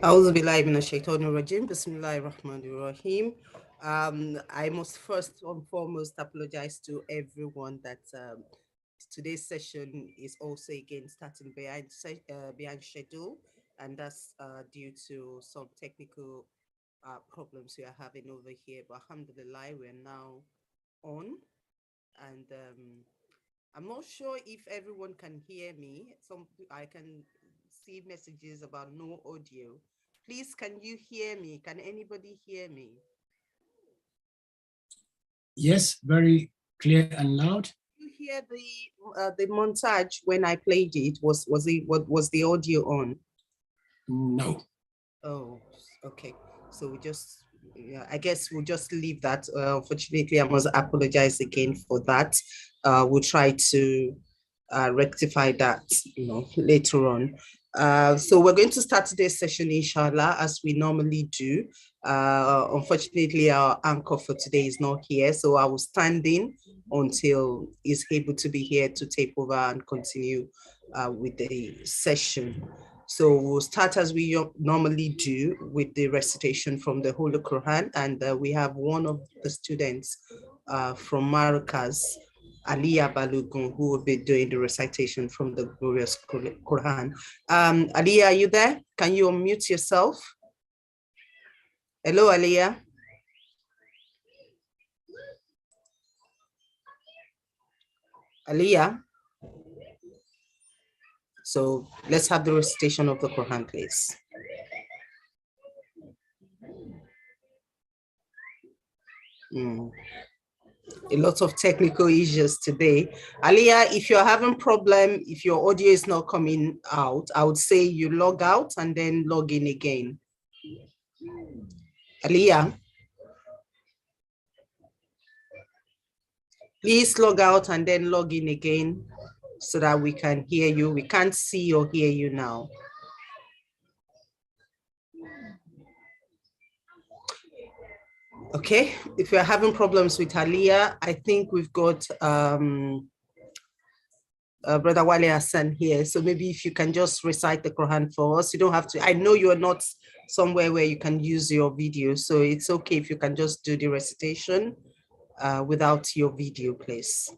A'udhu billahi minash shaitanir rajim. Bismillahir rahmanir rahim. I must first and foremost apologize to everyone that today's session is also again starting behind schedule, and that's due to some technical problems we are having over here. But alhamdulillah, we're now on, and I'm not sure if everyone can hear me. Some I can see messages about no audio. Please, can you hear me? Can anybody hear me? Yes, very clear and loud. You hear the montage when I played it? Was the audio on? No. Oh, okay. So yeah, I guess we'll just leave that. Unfortunately, I must apologize again for that. We'll try to rectify that, later on. So we're going to start today's session, inshallah, as we normally do. Unfortunately, our anchor for today is not here, so I will stand in until he's able to be here to take over and continue with the session. So we'll start as we normally do with the recitation from the Holy Quran, and we have one of the students from Maracas, Aliyah Balogun, who will be doing the recitation from the glorious Quran. Aliyah, are you there? Can you unmute yourself? Hello, Aliyah. Aliyah. So let's have the recitation of the Quran, please. A lot of technical issues today. Aliyah, if you're having problem, if your audio is not coming out, I would say you log out and then log in again. Aliyah, please log out and then log in again so that we can hear you. We can't see or hear you now. Okay, if you're having problems with Aliyah, I think we've got Brother Wale Hassan here. So maybe if you can just recite the Quran for us. You don't have to. I know you're not somewhere where you can use your video. So it's okay if you can just do the recitation without your video, please.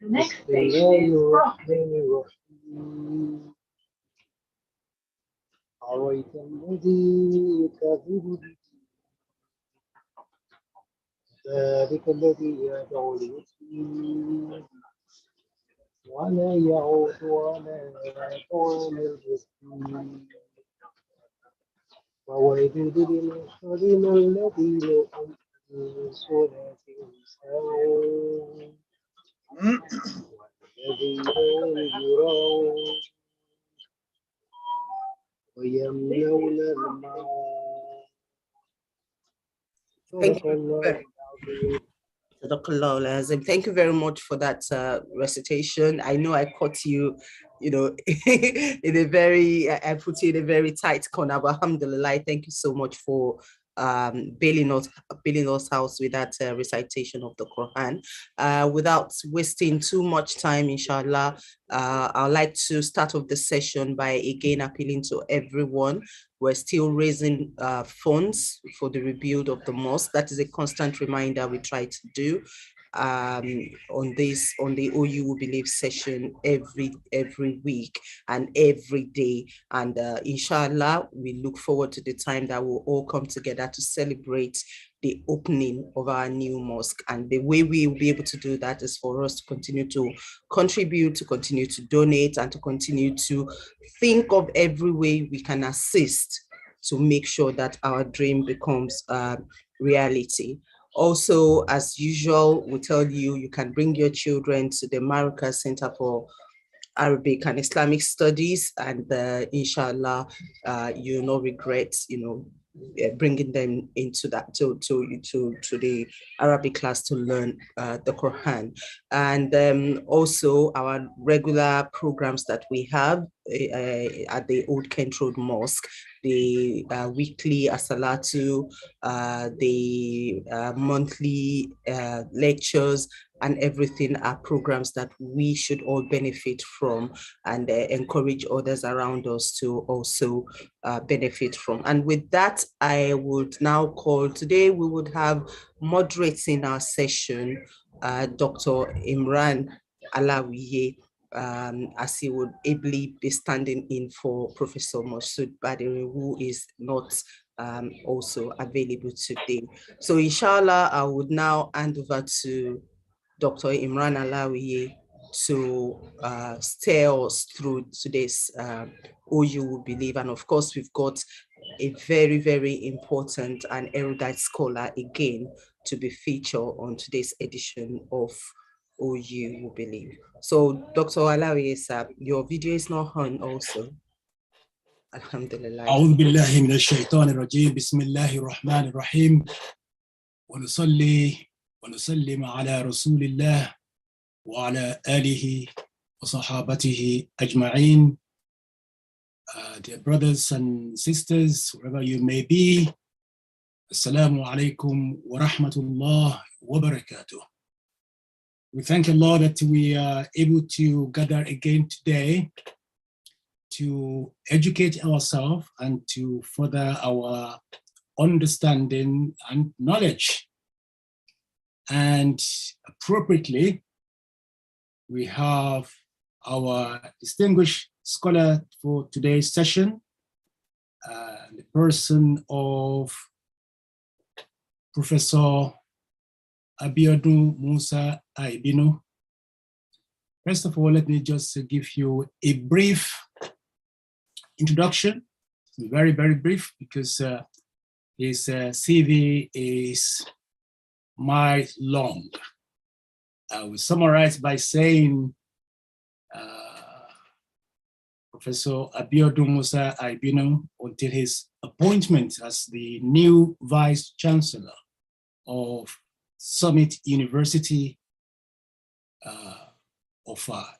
The next station is أرأيت الذي يكذب ذلك الذي يدعو اليتيم ولا يعود على طعام المسكين وويل للمصلين الذين هم عن صلاتهم ساهون والذين يراءون ويمنون الماء. Thank you very much for that recitation. I know I caught you, in a very, I put you in a very tight corner, but alhamdulillah, thank you so much for bailing us out with that recitation of the Quran. Without wasting too much time, inshallah, I'd like to start off the session by again appealing to everyone. We're still raising funds for the rebuild of the mosque. That is a constant reminder we try to do on the OU We Believe session every week and every day. And inshallah, we look forward to the time that we'll all come together to celebrate the opening of our new mosque. And the way we will be able to do that is for us to continue to contribute, to continue to donate, and to continue to think of every way we can assist to make sure that our dream becomes reality. Also, as usual, we tell you, you can bring your children to the Maracas Center for Arabic and Islamic Studies, and inshallah, you'll not regret, bringing them into that to the Arabic class to learn the Quran. And also our regular programs that we have. at the Old Kent Road Mosque, the weekly Asalatu, the monthly lectures, and everything are programs that we should all benefit from and encourage others around us to also benefit from. And with that, I would now call, today we would have moderating our session, Dr. Imran Alawiye, as he would ably be standing in for Professor Moshood Badiri, who is not also available today. So inshallah, I would now hand over to Dr. Imran Alawiye to steer us through today's OU We Believe. And of course, we've got a very, very important and erudite scholar again to be featured on today's edition of OU We Believe. So Dr. Alawiye, sir, your video is not on also. Alhamdulillah. أعوذ بالله من الشيطان الرجيم بسم الله الرحمن الرحيم ونصلي ونسلم على رسول الله وعلى آله وصحابته أجمعين. Dear brothers and sisters, wherever you may be, Assalamu alaikum wa rahmatullah wa barakatuh. We thank Allah that we are able to gather again today to educate ourselves and to further our understanding and knowledge. And appropriately, we have our distinguished scholar for today's session, the person of Professor Abiodun Musa Aibino. First of all, let me just give you a brief introduction, very, very brief, because his CV is miles long. I will summarize by saying Professor Abiodun Musa Aibino, until his appointment as the new Vice Chancellor of Summit University,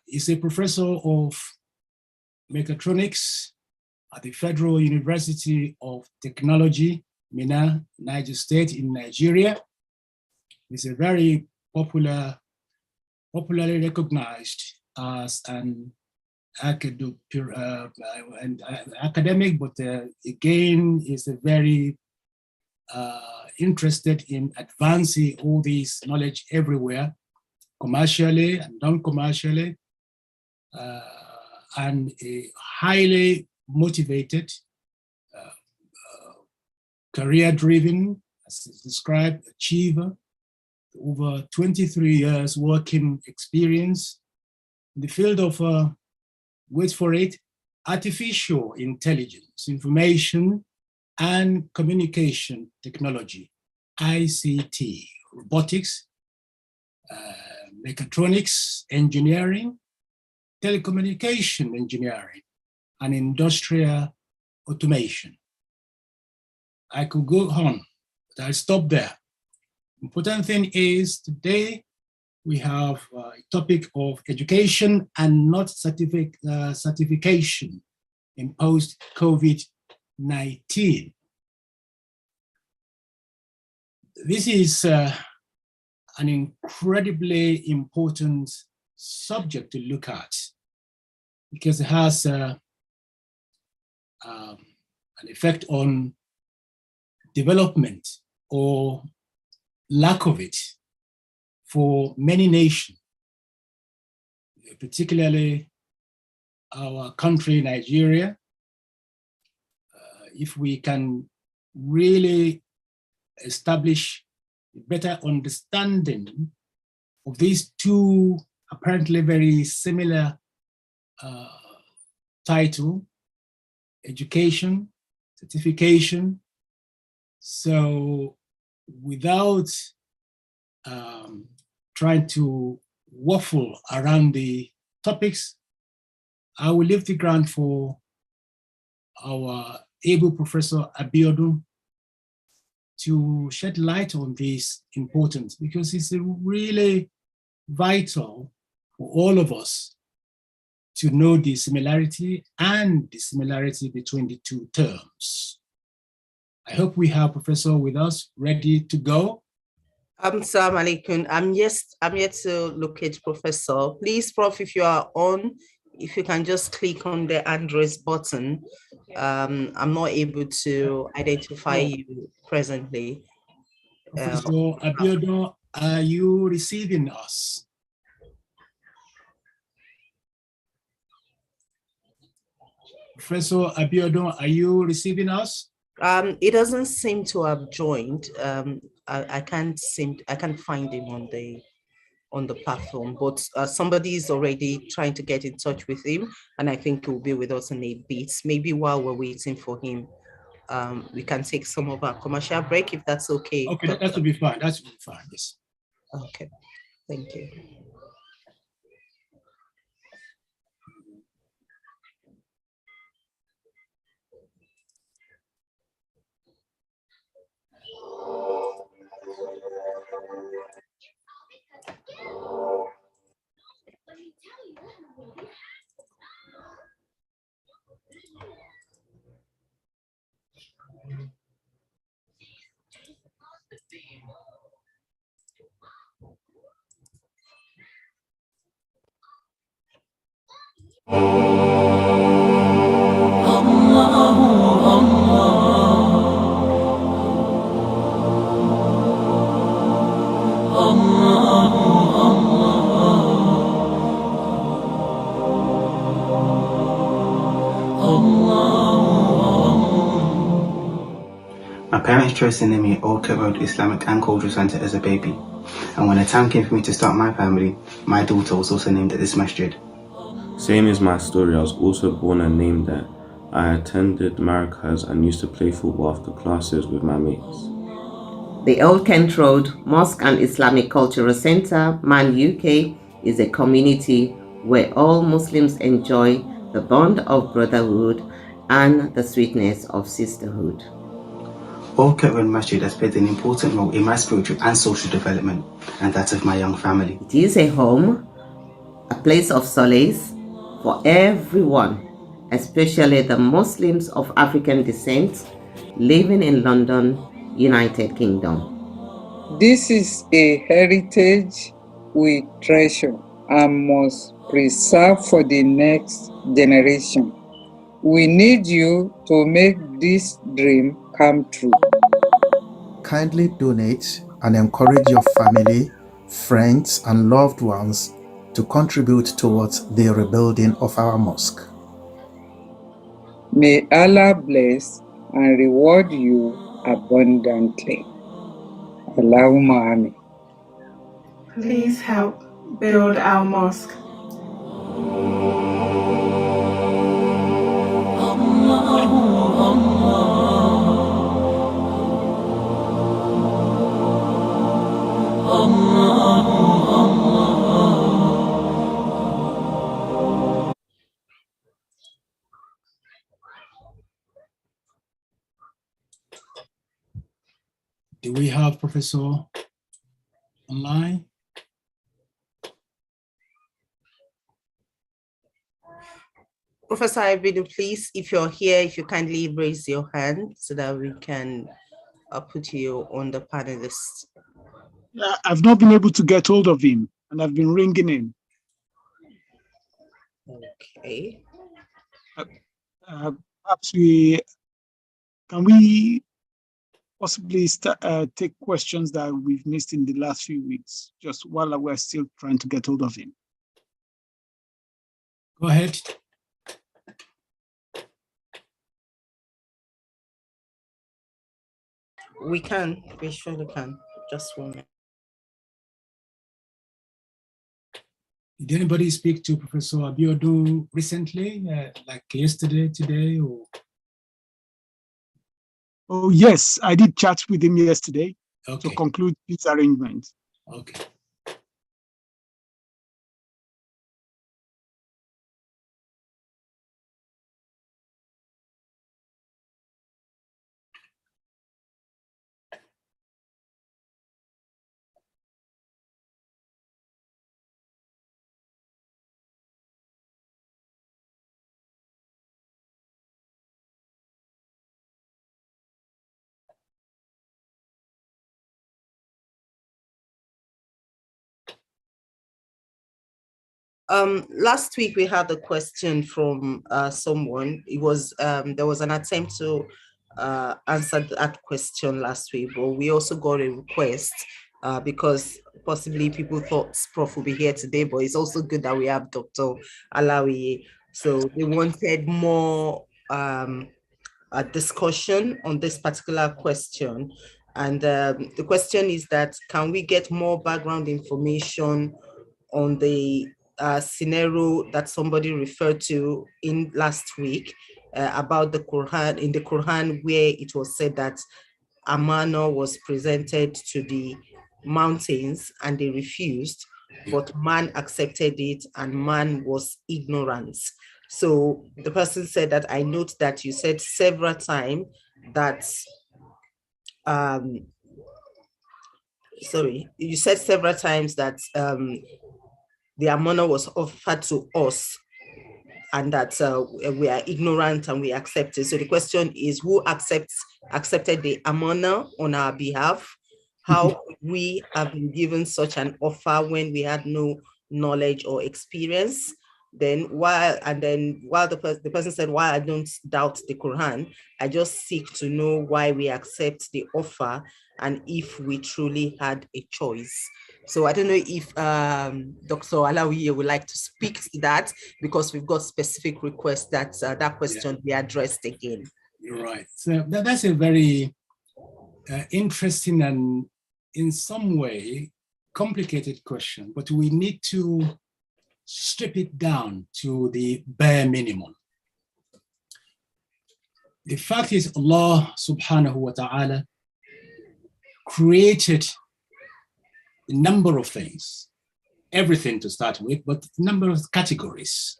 is a professor of mechatronics at the Federal University of Technology, Minna, Niger State in Nigeria. He's a very popularly recognized as an academic, but again is a very interested in advancing all this knowledge everywhere, commercially and non-commercially, and a highly motivated, career-driven, as described, achiever, over 23 years working experience in the field of, wait for it, artificial intelligence, information and communication technology, ICT, robotics, mechatronics engineering, telecommunication engineering, and industrial automation. I could go on, but I'll stop there. Important thing is today we have a topic of education and not certification in post-COVID-19. This is an incredibly important subject to look at because it has an effect on development or lack of it for many nations, particularly our country, Nigeria. If we can really establish a better understanding of these two apparently very similar titles, education, certification. So without trying to waffle around the topics, I will leave the ground for our able Professor Abiodun to shed light on this importance, because it's really vital for all of us to know the similarity and dissimilarity between the two terms. I hope we have Professor with us, ready to go. Assalamu alaikum. I'm yet to locate Professor. Please, Prof, if you are on, if you can just click on the Android button. I'm not able to identify you presently. Professor Abiodun, are you receiving us? Professor Abiodun, are you receiving us? It doesn't seem to have joined. I can't find him on the platform, but somebody is already trying to get in touch with him, and I think he'll be with us in a bit. Maybe while we're waiting for him, we can take some of our commercial break if that's okay. Okay, that will be fine. That will be fine. Yes. Okay, thank you. My parents chose to name me Old Kent Road Islamic and Cultural Centre as a baby, and when the time came for me to start my family, my daughter was also named at this masjid. Same is my story. I was also born and named there. I attended Maracas and used to play football after classes with my mates. The Old Kent Road Mosque and Islamic Cultural Centre, MAN UK, is a community where all Muslims enjoy the bond of brotherhood and the sweetness of sisterhood. Old Kent Road Masjid has played an important role in my spiritual and social development, and that of my young family. It is a home, a place of solace for everyone, especially the Muslims of African descent living in London, United Kingdom. This is a heritage we treasure and must preserve for the next generation. We need you to make this dream come true. Kindly donate and encourage your family, friends, and loved ones to contribute towards the rebuilding of our mosque. May Allah bless and reward you abundantly. Allahumma Ameen. Please help build our mosque. Do we have Professor online? Professor Abiodun, please, if you're here, if you kindly raise your hand so that we can put you on the panelist. I've not been able to get hold of him, and I've been ringing him. Okay. Perhaps we possibly take questions that we've missed in the last few weeks, just while we're still trying to get hold of him. Go ahead. We surely can. Just 1 minute. Did anybody speak to Professor Abiodun recently, like yesterday, today, or? Oh, yes, I did chat with him yesterday Okay. to conclude this arrangement. Okay. Last week we had a question from someone. It was there was an attempt to answer that question last week, but we also got a request because possibly people thought Prof will be here today, but it's also good that we have Dr. Alawi. So they wanted more a discussion on this particular question. And the question is that, can we get more background information on the scenario that somebody referred to in last week about the Quran, in the Quran, where it was said that Amana was presented to the mountains and they refused, but man accepted it and man was ignorant. So the person said that, I note that you said several times that you said several times that the Amana was offered to us and that we are ignorant and we accept it. So the question is, who accepted the Amana on our behalf? How could we have been given such an offer when we had no knowledge or experience? Then while the person said, while I don't doubt the Quran, I just seek to know why we accept the offer and if we truly had a choice. So I don't know if Dr. Alawi would like to speak to that, because we've got specific requests that that question be addressed again. You're right. So that's a very interesting and in some way complicated question, but we need to strip it down to the bare minimum. The fact is, Allah subhanahu wa ta'ala created a number of things, everything to start with, but a number of categories.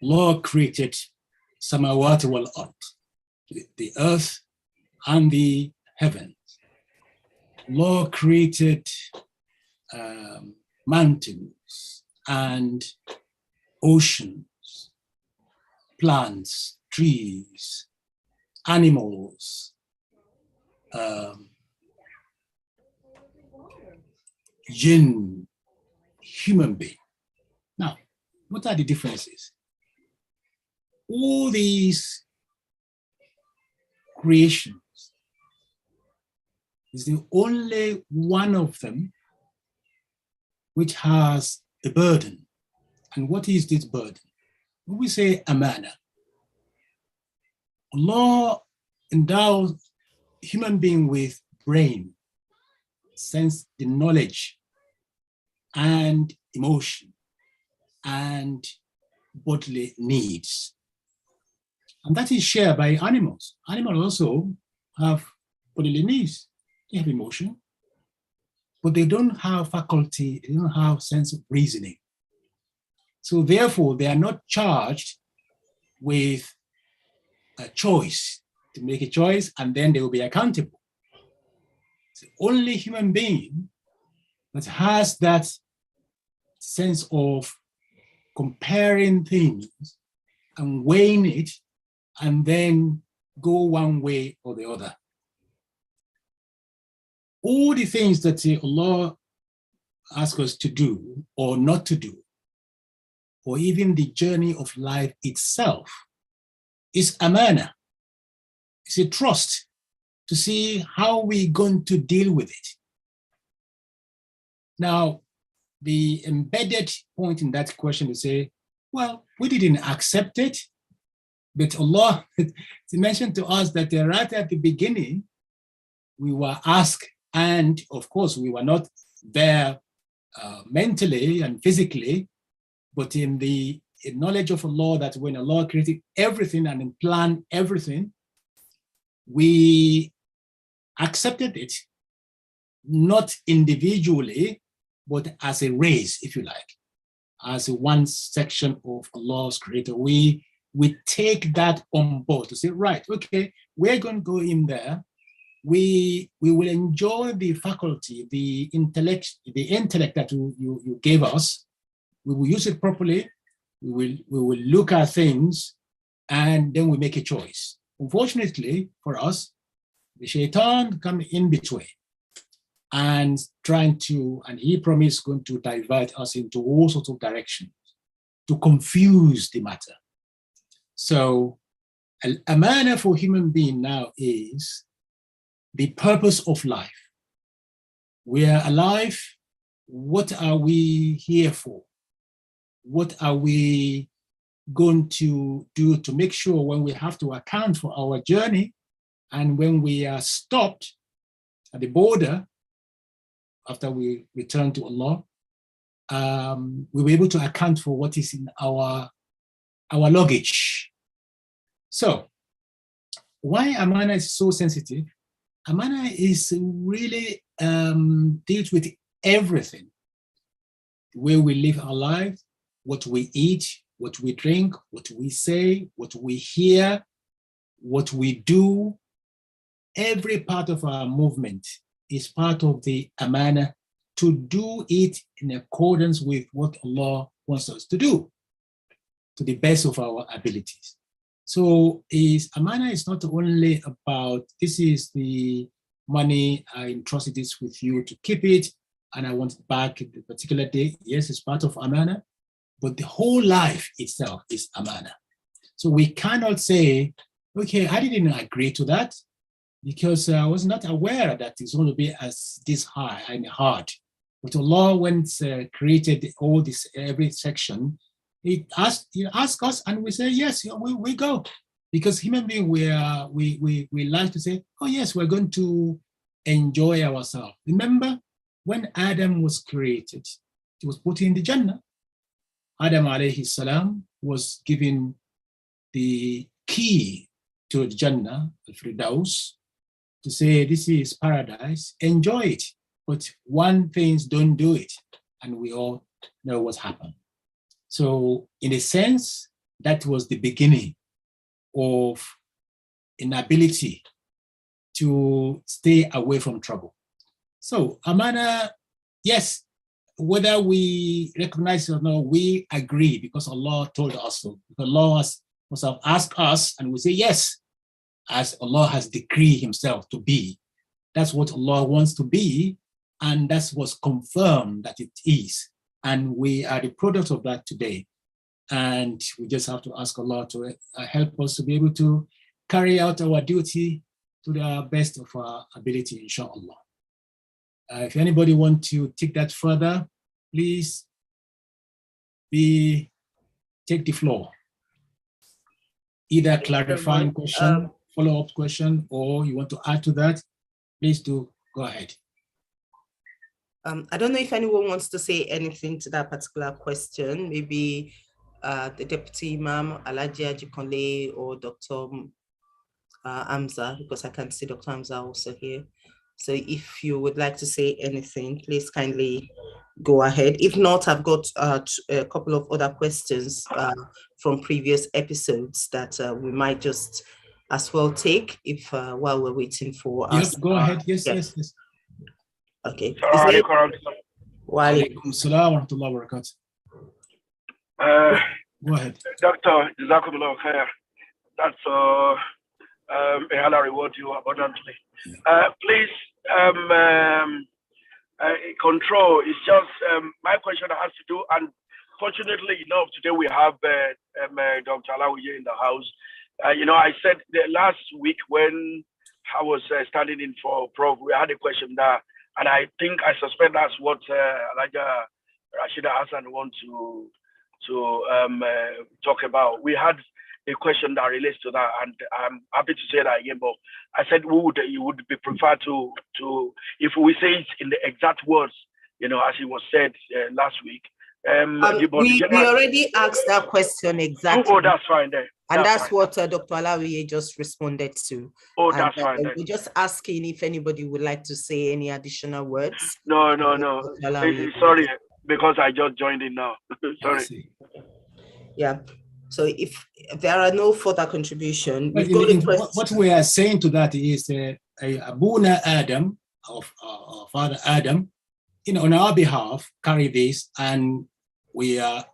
Allah created samawati wal ard, the earth and the heavens. Allah created mountains and oceans, plants, trees, animals, jinn, human being. Now, what are the differences? All these creations is the only one of them which has a burden. And what is this burden? When we say amana, Allah endows human being with brain, sense, the knowledge, and emotion, and bodily needs. And that is shared by animals. Animals also have bodily needs. They have emotion, but they don't have faculty, they don't have sense of reasoning. So therefore, they are not charged with a choice, to make a choice, and then they will be accountable. It's the only human being that has that sense of comparing things and weighing it, and then go one way or the other. All the things that Allah asks us to do or not to do, or even the journey of life itself, is amana. It's a trust to see how we're going to deal with it. Now, the embedded point in that question is say, well, we didn't accept it, but Allah mentioned to us that right at the beginning, we were asked, and of course, we were not there mentally and physically, but in the knowledge of Allah, that when Allah created everything and planned everything, we accepted it, not individually, but as a race, if you like, as one section of Allah's creator. We take that on board to say, right, okay, we're going to go in there. We will enjoy the faculty, the intellect that you gave us. We will use it properly. We will look at things, and then we make a choice. Unfortunately for us, the shaitan comes in between. and he promised going to divert us into all sorts of directions to confuse the matter. So amana for human being now is the purpose of life. We are alive. What are we here for? What are we going to do to make sure when we have to account for our journey and when we are stopped at the border after we return to Allah, we were able to account for what is in our luggage. So why amana is so sensitive? Amana is really deals with everything. The way we live our life, what we eat, what we drink, what we say, what we hear, what we do. Every part of our movement is part of the amana to do it in accordance with what Allah wants us to do, to the best of our abilities. So amana is not only about, this is the money, I entrusted this with you to keep it, and I want it back at the particular day. Yes, it's part of amana, but the whole life itself is amana. So we cannot say, okay, I didn't agree to that because I was not aware that it's going to be as this high and hard. But Allah, when created all this, every section, He asked us, and we say, yes, we go. Because human beings, we like to say, oh yes, we're going to enjoy ourselves. Remember, when Adam was created, he was put in the Jannah. Adam alayhi salam was given the key to the Jannah, the Firdaus, to say, this is paradise, enjoy it. But one thing, don't do it. And we all know what happened. So in a sense, that was the beginning of inability to stay away from trouble. So amana, yes, whether we recognize it or not, we agree because Allah told us so. Because Allah must have asked us and we say yes, as Allah has decreed himself to be. That's what Allah wants to be, and that's what's confirmed that it is. And we are the product of that today. And we just have to ask Allah to help us to be able to carry out our duty to the best of our ability, inshallah. If anybody wants to take that further, please take the floor. Either clarifying question, follow-up question, or you want to add to that, please do go ahead. I don't know if anyone wants to say anything to that particular question. Maybe the Deputy Imam, Alhaji Ajikonle, or Dr. Hamza, because I can see Dr. Hamza also here. So if you would like to say anything, please kindly go ahead. If not, I've got a couple of other questions from previous episodes that we might just as well take if while we're waiting for us. Go ahead. Yes. Okay. Wa alaikum salam wa rahmatullahi wa barakatuh. Go ahead. Doctor, Jazakumullah khair. That's Allah reward you abundantly. Please, control is just my question has to do, and fortunately enough, today we have Dr. Alawiye in the house. I said the last week when I was standing in for Prof, we had a question there, and I think I suspect that's what Alhaja Rashida Hassan wants to talk about. We had a question that relates to that, and I'm happy to say that again, but I said you would be preferred to if we say it in the exact words, as it was said last week. We already asked that question exactly. Oh, that's fine then. And that's fine. What Dr. Alawiye just responded to. Oh, that's fine then. We're just asking if anybody would like to say any additional words. No. Sorry, because I just joined in now. Sorry. Yeah. So if there are no further contribution, what we are saying to that is Abuna Adam, of Father Adam, on our behalf, carry this, and we are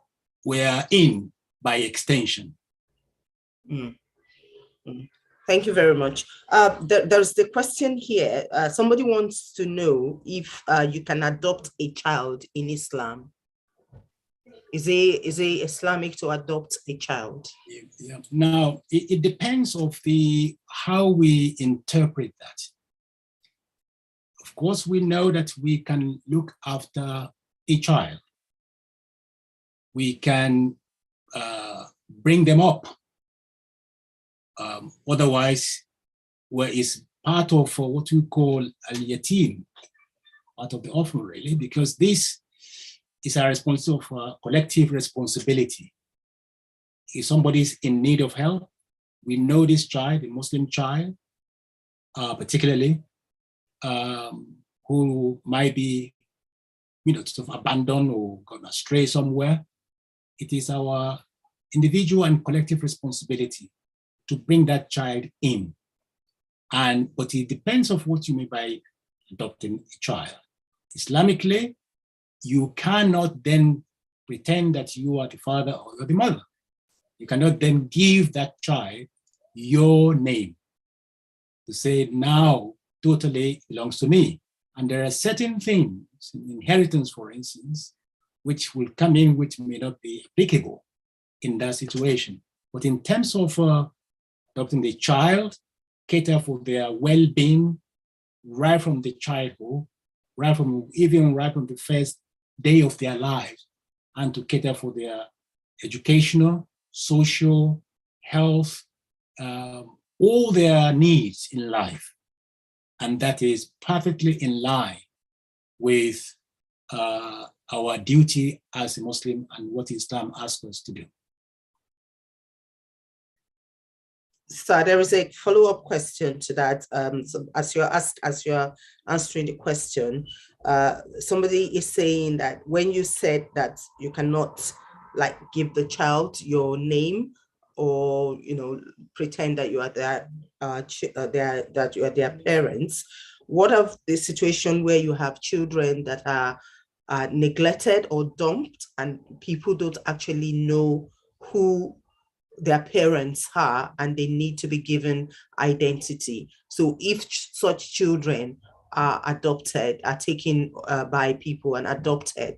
in by extension. Thank you very much. There's the question here. Somebody wants to know if you can adopt a child in Islam. Is it Islamic to adopt a child? Yeah. Now, it depends of how we interpret that. Of course, we know that we can look after a child. We can bring them up. Otherwise, where it's part of what we call al-yatim, part of the orphan, really, because this is a responsibility of collective responsibility. If somebody's in need of help, we know this child, a Muslim child, particularly, who might be, sort of abandoned or gone astray somewhere. It is our individual and collective responsibility to bring that child in. But it depends on what you mean by adopting a child. Islamically, you cannot then pretend that you are the father or you're the mother. You cannot then give that child your name to say now totally belongs to me. And there are certain things, inheritance, for instance, which will come in, which may not be applicable in that situation. But in terms of adopting the child, cater for their well-being right from the childhood, right from the first day of their lives, and to cater for their educational, social, health, all their needs in life. And that is perfectly in line with our duty as a Muslim and what Islam asks us to do. So there is a follow-up question to that. So as you're answering the question, somebody is saying that when you said that you cannot give the child your name or pretend that you are that you are their parents, what of the situation where you have children that are neglected or dumped and people don't actually know who their parents are and they need to be given identity? So if such children are adopted, are taken by people and adopted,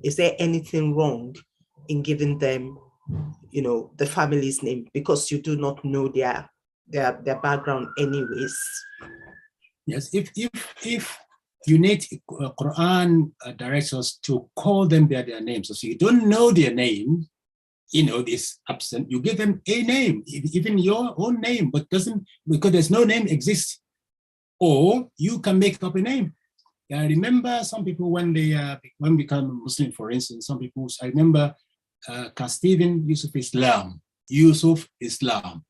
is there anything wrong in giving them, the family's name, because you do not know their background anyways? Yes, if you need, Quran directs us to call them by their names. So you don't know their name, is absent, you give them a name, even your own name, but because there's no name exists. Or you can make up a name. I remember some people when they become Muslim, for instance, I remember Stephen Yusuf Islam.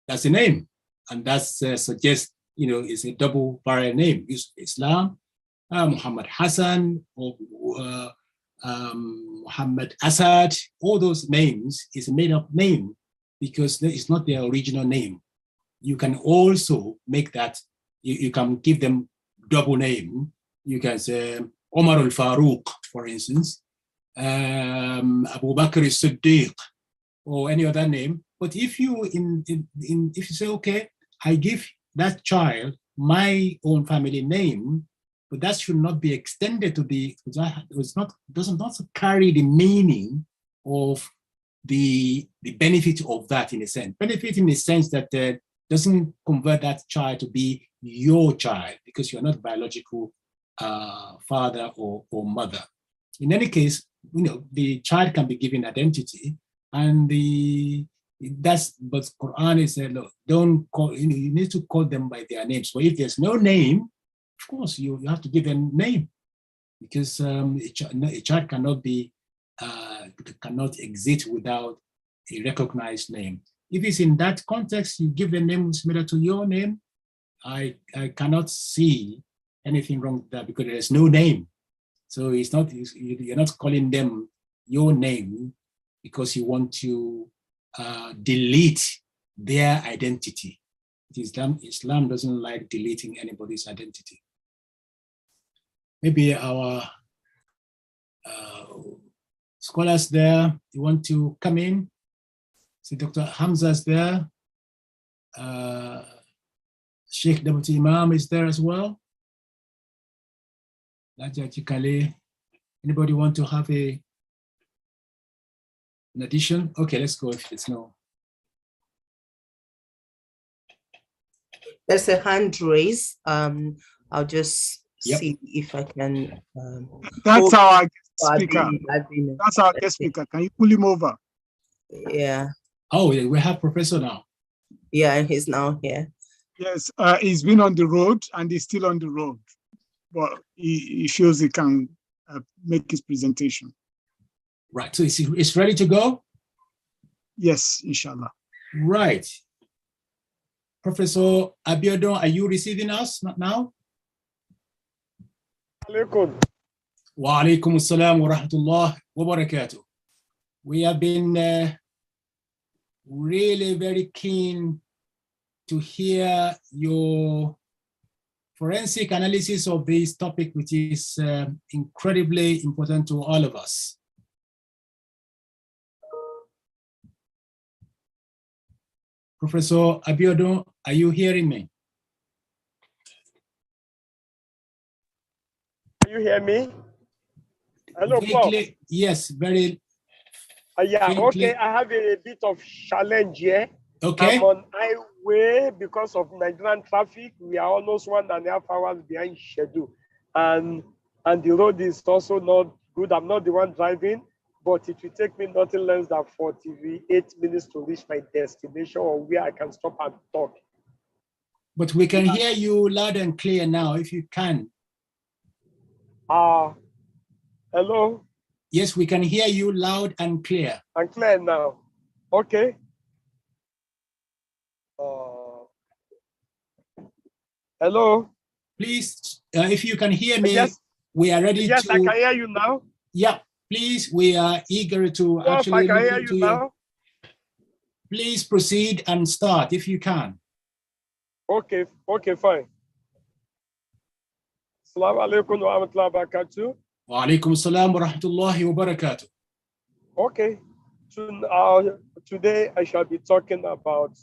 That's a name. And that suggests, it's a double barrier name. Yusuf Islam, Muhammad Hassan, or Muhammad Asad, all those names is a made up name because it's not their original name. You can also make that, you can give them double name. You can say Omar al-Faruq, for instance, Abu Bakr as-Siddiq, or any other name. But if you if you say, okay, I give that child my own family name, but that should not be extended to doesn't carry the meaning of the benefit of that, in a sense. Benefit in the sense that doesn't convert that child to be your child because you're not biological father or mother. In any case, the child can be given identity, and but Quran is said, look, don't call, you need to call them by their names. So if there's no name, of course you have to give them name, because a child cannot exist without a recognized name. If it's in that context, you give a name similar to your name, I cannot see anything wrong with that because there's no name. So you're not calling them your name because you want to delete their identity. Islam doesn't like deleting anybody's identity. Maybe our scholars there, you want to come in? See, Dr. Hamza's there. Sheikh Deputy Imam is there as well. Anybody want to have an addition? Okay, let's go if it's no. There's a hand raise. I'll just see if I can. That's our guest speaker. That's our guest speaker. Can you pull him over? Yeah. Oh, yeah, we have Professor now. Yeah, he's now here. Yes, he's been on the road and he's still on the road, but he feels he can make his presentation. Right, so it's ready to go? Yes, inshallah. Right. Professor Abiodun, are you receiving us now? Alaikum. Wa alaikum assalam wa rahmatullah wa barakatuh. We have been really very keen to hear your forensic analysis of this topic, which is incredibly important to all of us. Professor Abiodun, are you hearing me? Can you hear me? Hello, Prof. Yes, very. Yeah, faintly. okay, I have a bit of challenge here. Okay. I'm on highway because of Nigerian traffic. We are almost 1.5 hours behind schedule. And the road is also not good. I'm not the one driving, but it will take me nothing less than 48 minutes to reach my destination or where I can stop and talk. But we can hear you loud and clear now, if you can. Hello? Yes, we can hear you loud and clear. And clear now. Okay. Hello? Please, if you can hear me, yes. We are ready yes, to... Yes, I can hear you now. Yeah, please, we are eager to Prof, actually I can hear listen to you now. Please proceed and start if you can. Okay, fine. Assalamu alaikum wa rahmatullahi wa barakatuh. Wa alaikum assalam wa rahmatullahi wa barakatuh. Okay, today I shall be talking about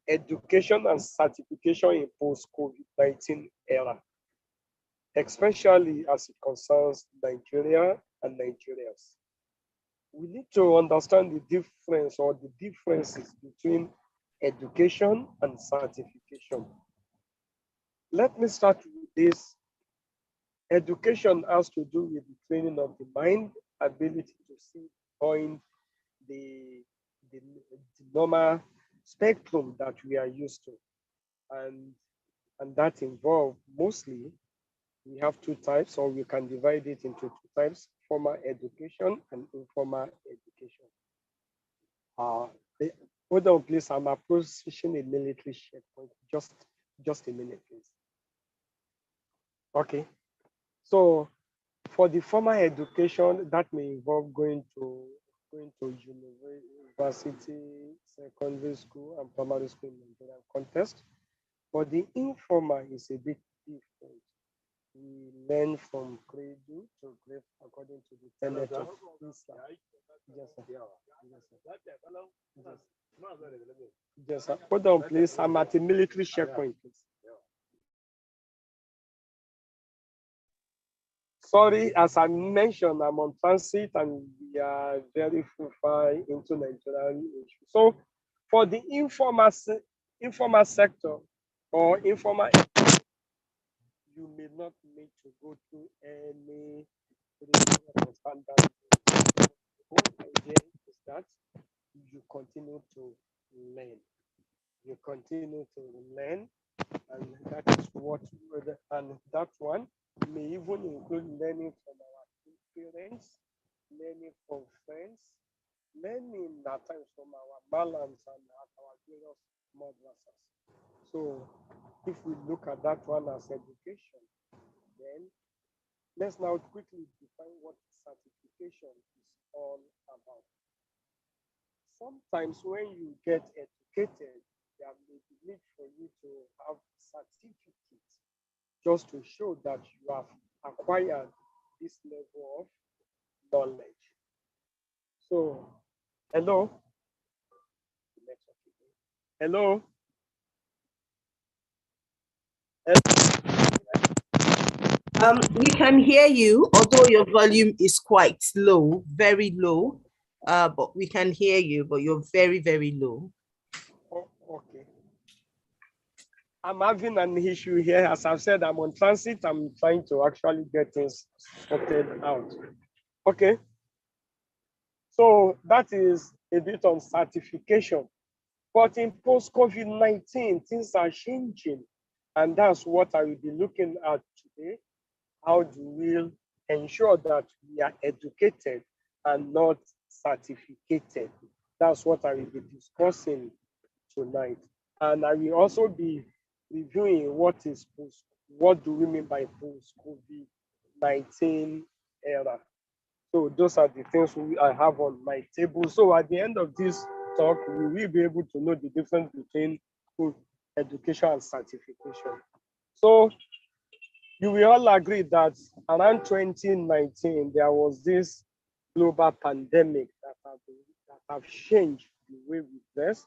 education and certification in post-COVID-19 era, especially as it concerns Nigeria and Nigerians. We need to understand the difference or the differences between education and certification. Let me start with this. Education has to do with the training of the mind, ability to see beyond the normal spectrum that we are used to. And that involves mostly, we have two types, or we can divide it into two types, formal education and informal education. Hold on, please, I'm approaching a military checkpoint. Just a minute, please. Okay. So for the formal education, that may involve going to university, secondary school, and primary school in Nigerian context. But the informal is a bit different. We learn from cradle to grave according to the tenet of Islam. Yes, sir. Hold on, please. I'm at a military checkpoint, please. Sorry, as I mentioned, I'm on transit and we are very far into Nigerian issues. So for the informal sector or informal, you may not need to go through any standard. The whole idea is that you continue to learn. You continue to learn, and that is what, and that one may even include learning from our parents, learning from friends, learning at times from our malams and at our various madrasas. So if we look at that one as education, then let's now quickly define what certification is all about. Sometimes when you get educated, there may be need for you to have certificates just to show that you have acquired this level of knowledge. So, hello? Hello? We can hear you, although your volume is quite low, very low. But we can hear you, but you're very, very low. Oh, okay. I'm having an issue here. As I've said, I'm on transit. I'm trying to actually get things sorted out. Okay. So that is a bit on certification. But in post-COVID-19, things are changing. And that's what I will be looking at today. How do we ensure that we are educated and not certificated? That's what I will be discussing tonight. And I will also be reviewing what do we mean by post-COVID-19 era. So those are the things I have on my table. So at the end of this talk, we will be able to know the difference between education and certification. So you will all agree that around 2019, there was this global pandemic that have changed the way we dress,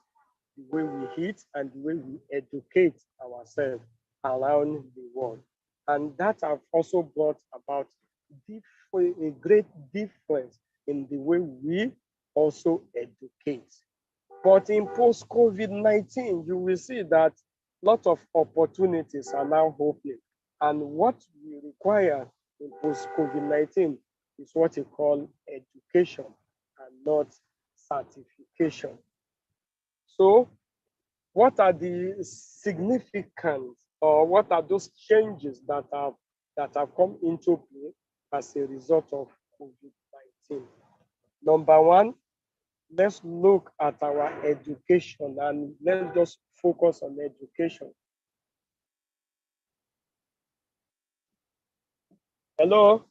the way we eat, and the way we educate ourselves around the world. And that have also brought about a great difference in the way we also educate. But in post-COVID-19, you will see that a lot of opportunities are now opening. And what we require in post-COVID-19 is what you call education and not certification. So what are the significant, or what are those changes that have come into play as a result of COVID-19? Number one, let's look at our education, and let's just focus on education. Hello?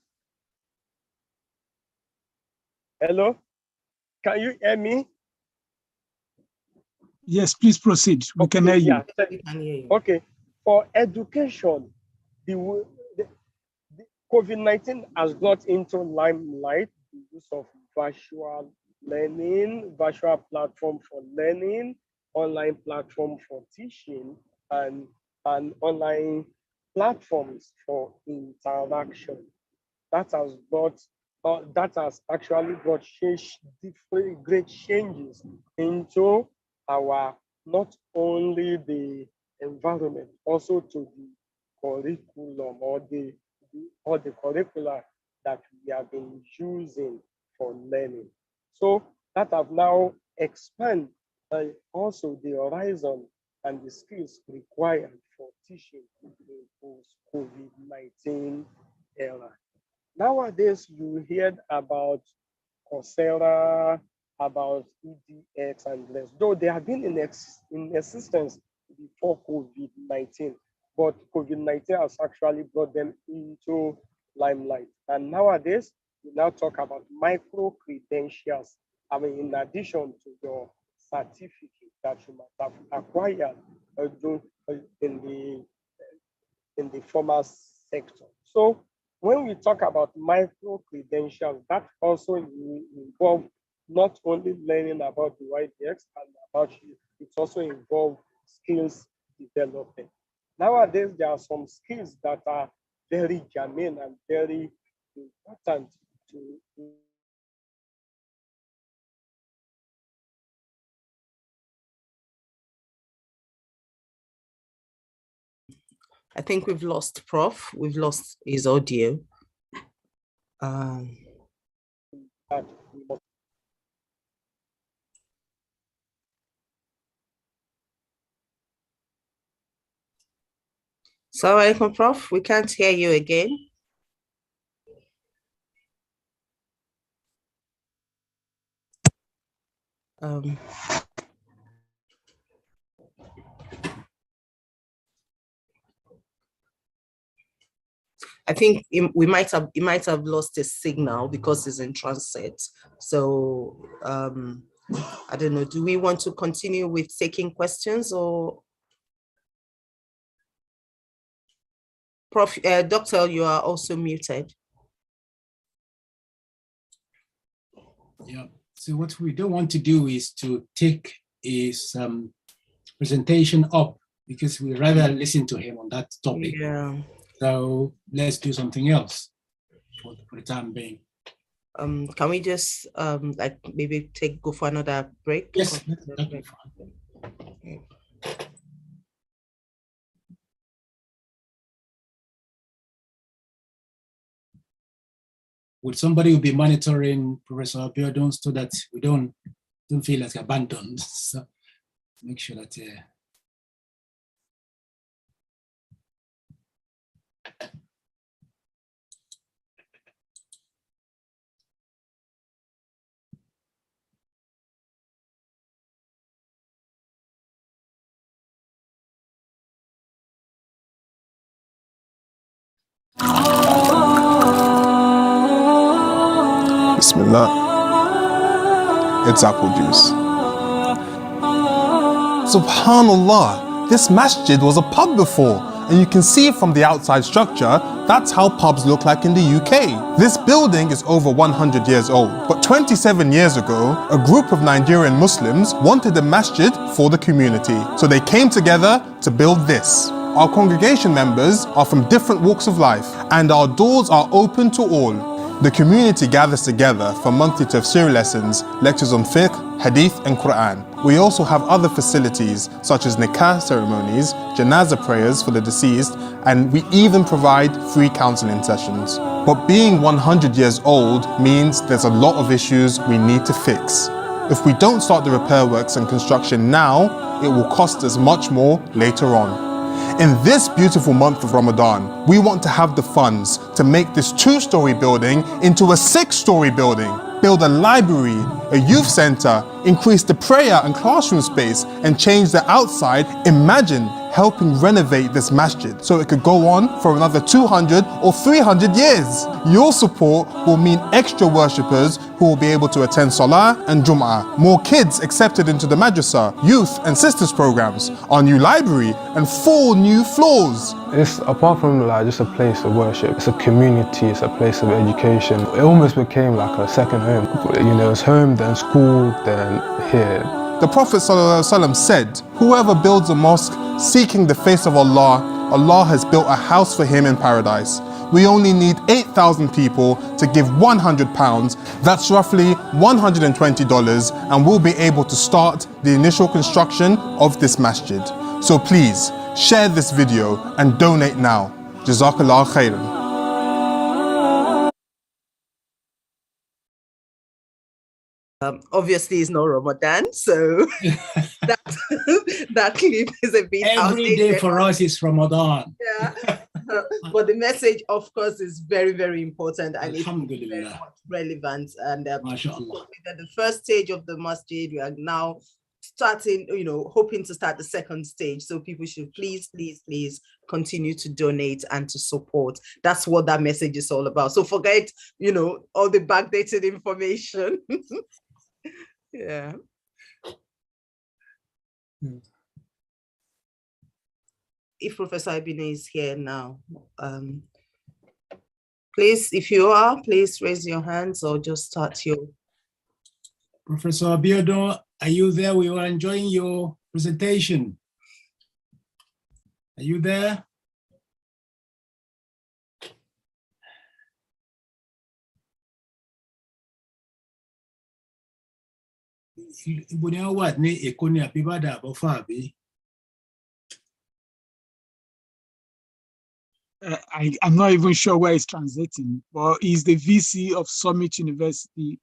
Hello? Can you hear me? Yes, please proceed. We can hear you. Yeah. Okay. For education, the COVID-19 has brought into limelight the use of virtual learning, virtual platform for learning, online platform for teaching, and online platforms for interaction. That has actually brought great changes into our, not only the environment, also to the curriculum or the curricula that we have been using for learning. So that have now expanded also the horizon and the skills required for teaching in post-COVID-19 era. Nowadays, you hear about Coursera, about edX and less, though they have been in existence before COVID-19, but COVID-19 has actually brought them into limelight. And nowadays, we now talk about micro-credentials. I mean, in addition to your certificate that you must have acquired in the formal sector. So when we talk about micro-credentials, that also involves not only learning about the YDX and about you, it also involves skills development. Nowadays, there are some skills that are very germane and very important to I think we've lost Prof. We've lost his audio. Sorry, Prof. We can't hear you again. I think he might have lost his signal because he's in transit. So I don't know. Do we want to continue with taking questions, or Prof? Doctor, you are also muted. Yeah. So what we don't want to do is to take his presentation up, because we rather listen to him on that topic. Yeah. So let's do something else for the time being. Can we just like maybe go for another break? Yes, that'd be fine. Okay. Would somebody be monitoring Professor Abiodun so that we don't feel like abandoned? So make sure that Bismillah. It's apple juice. Subhanallah, this masjid was a pub before, and you can see from the outside structure, that's how pubs look like in the UK. This building is over 100 years old, but 27 years ago, a group of Nigerian Muslims wanted a masjid for the community, so they came together to build this. Our congregation members are from different walks of life, and our doors are open to all. The community gathers together for monthly tafsir lessons, lectures on fiqh, hadith and Quran. We also have other facilities such as nikah ceremonies, janazah prayers for the deceased, and we even provide free counseling sessions. But being 100 years old means there's a lot of issues we need to fix. If we don't start the repair works and construction now, it will cost us much more later on. In this beautiful month of Ramadan, we want to have the funds to make this 2-story building into a 6-story building, build a library, a youth center, increase the prayer and classroom space, and change the outside. Imagine helping renovate this masjid so it could go on for another 200 or 300 years. Your support will mean extra worshippers who will be able to attend Salah and Jum'ah, more kids accepted into the madrasa, youth and sisters programs, our new library, and 4 new floors. It's apart from like just a place of worship, it's a community, it's a place of education. It almost became like a second home. You know, it's home, then school, then here. The Prophet ﷺ said, whoever builds a mosque seeking the face of Allah, Allah has built a house for him in paradise. We only need 8,000 people to give £100, that's roughly $120, and we'll be able to start the initial construction of this masjid. So please, share this video and donate now. Jazakallah khairan. Obviously, it's not Ramadan, so that clip is a bit every outdated. day for us is Ramadan. Yeah. But the message, of course, is very, very important and it's very much relevant. And the first stage of the masjid, we are now starting, hoping to start the second stage. So people should please continue to donate and to support. That's what that message is all about. So forget, all the backdated information. Yeah. If Professor Ibine is here now, please, if you are, please raise your hands or just start your. Professor Abiodun, are you there? We were enjoying your presentation. Are you there? I'm not even sure where it's translating, but he's the VC of Summit University,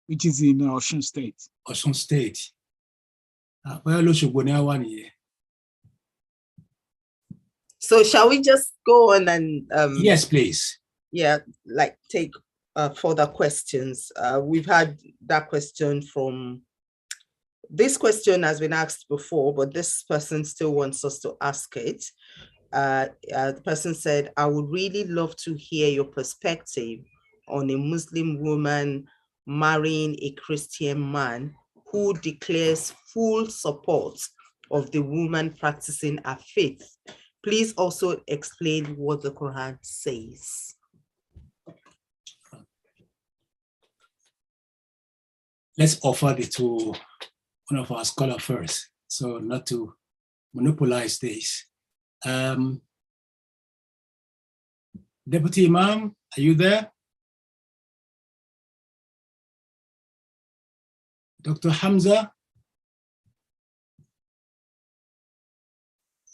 which is in Osun State. Osun State. So shall we just go on and yes, please. Yeah, like take further questions. We've had that question from. This question has been asked before, but this person still wants us to ask it. The person said, I would really love to hear your perspective on a Muslim woman marrying a Christian man who declares full support of the woman practicing her faith. Please also explain what the Quran says. Let's offer it to one of our scholars first, so not to monopolize this. Deputy Imam, are you there? Dr. Hamza?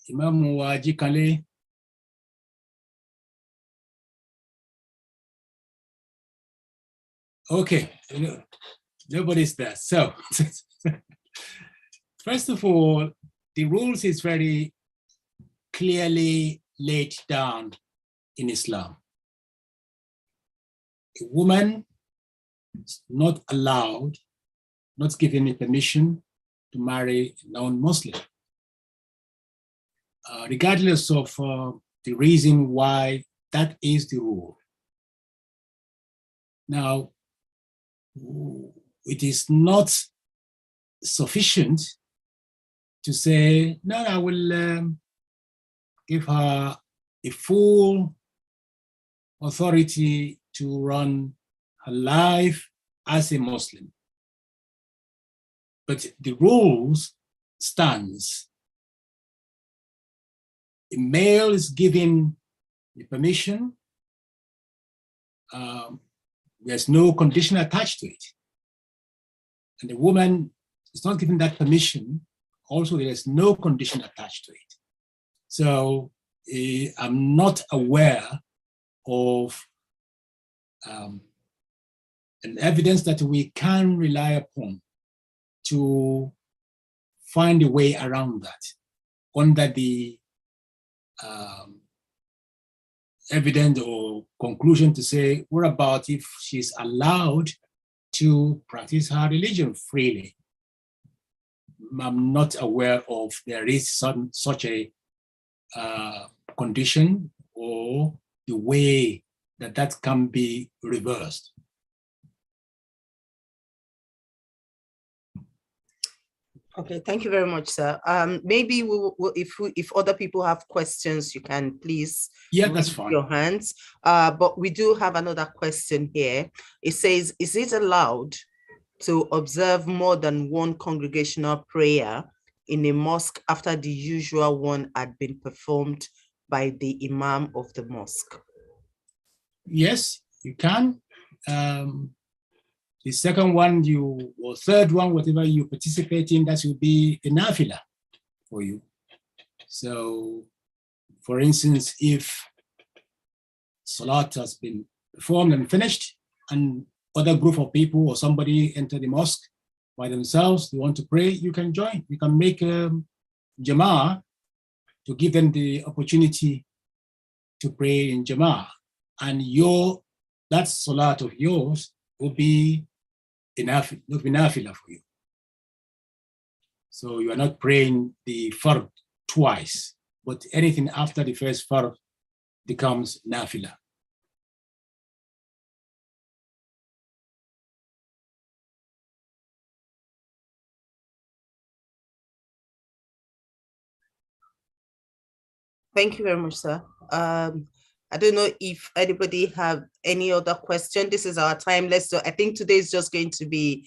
Imam Waji Kale? Okay, nobody's there. So, first of all, the rules is very clearly laid down in Islam. A woman is not allowed, not given permission to marry a non-Muslim, regardless of the reason why that is the rule. Now, it is not sufficient to say, no, I will give her a full authority to run her life as a Muslim. But the rules stands. A male is given the permission. There's no condition attached to it. And the woman is not given that permission. Also, there is no condition attached to it. So I'm not aware of an evidence that we can rely upon to find a way around that under the evidence or conclusion to say, what about if she's allowed to practice her religion freely? I'm not aware of there is such a condition or the way that can be reversed. Okay, thank you very much, sir. Maybe if other people have questions, you can please that's fine. Your hands. But we do have another question here. It says, is it allowed to observe more than one congregational prayer in a mosque after the usual one had been performed by the imam of the mosque? Yes, you can. The second one, or third one, whatever you participate in, that will be a nafila for you. So, for instance, if salat has been performed and finished, and other group of people or somebody enter the mosque by themselves, they want to pray, you can join. You can make a jama'ah to give them the opportunity to pray in jama'ah. And that salat of yours will be enough for you. So you are not praying the fard twice, but anything after the first fard becomes nafila. Thank you very much, sir. I don't know if anybody have any other question. This is our time. So I think today is just going to be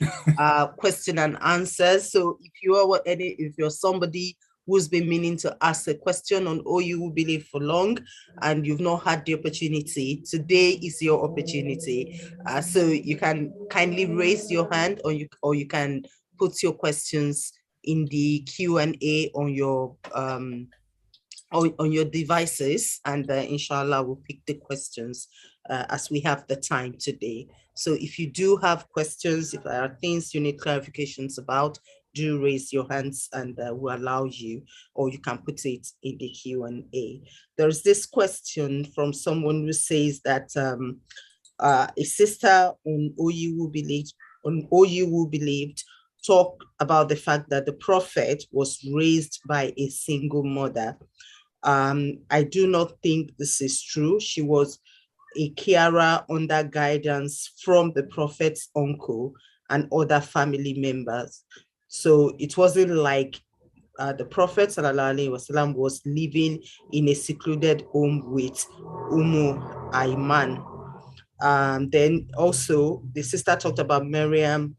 question and answers. So if you're somebody who's been meaning to ask a question on OU Believe for long and you've not had the opportunity, today is your opportunity. So you can kindly raise your hand, or you can put your questions in the Q&A on your on your devices, and inshallah we'll pick the questions as we have the time today. So if you do have questions, if there are things you need clarifications about, do raise your hands and we'll allow you, or you can put it in the Q&A. There's this question from someone who says that a sister on OU Believed talked about the fact that the prophet was raised by a single mother. I do not think this is true. She was a carer under guidance from the prophet's uncle and other family members. So it wasn't like the Prophet ﷺ was living in a secluded home with Ayman. Then also the sister talked about Miriam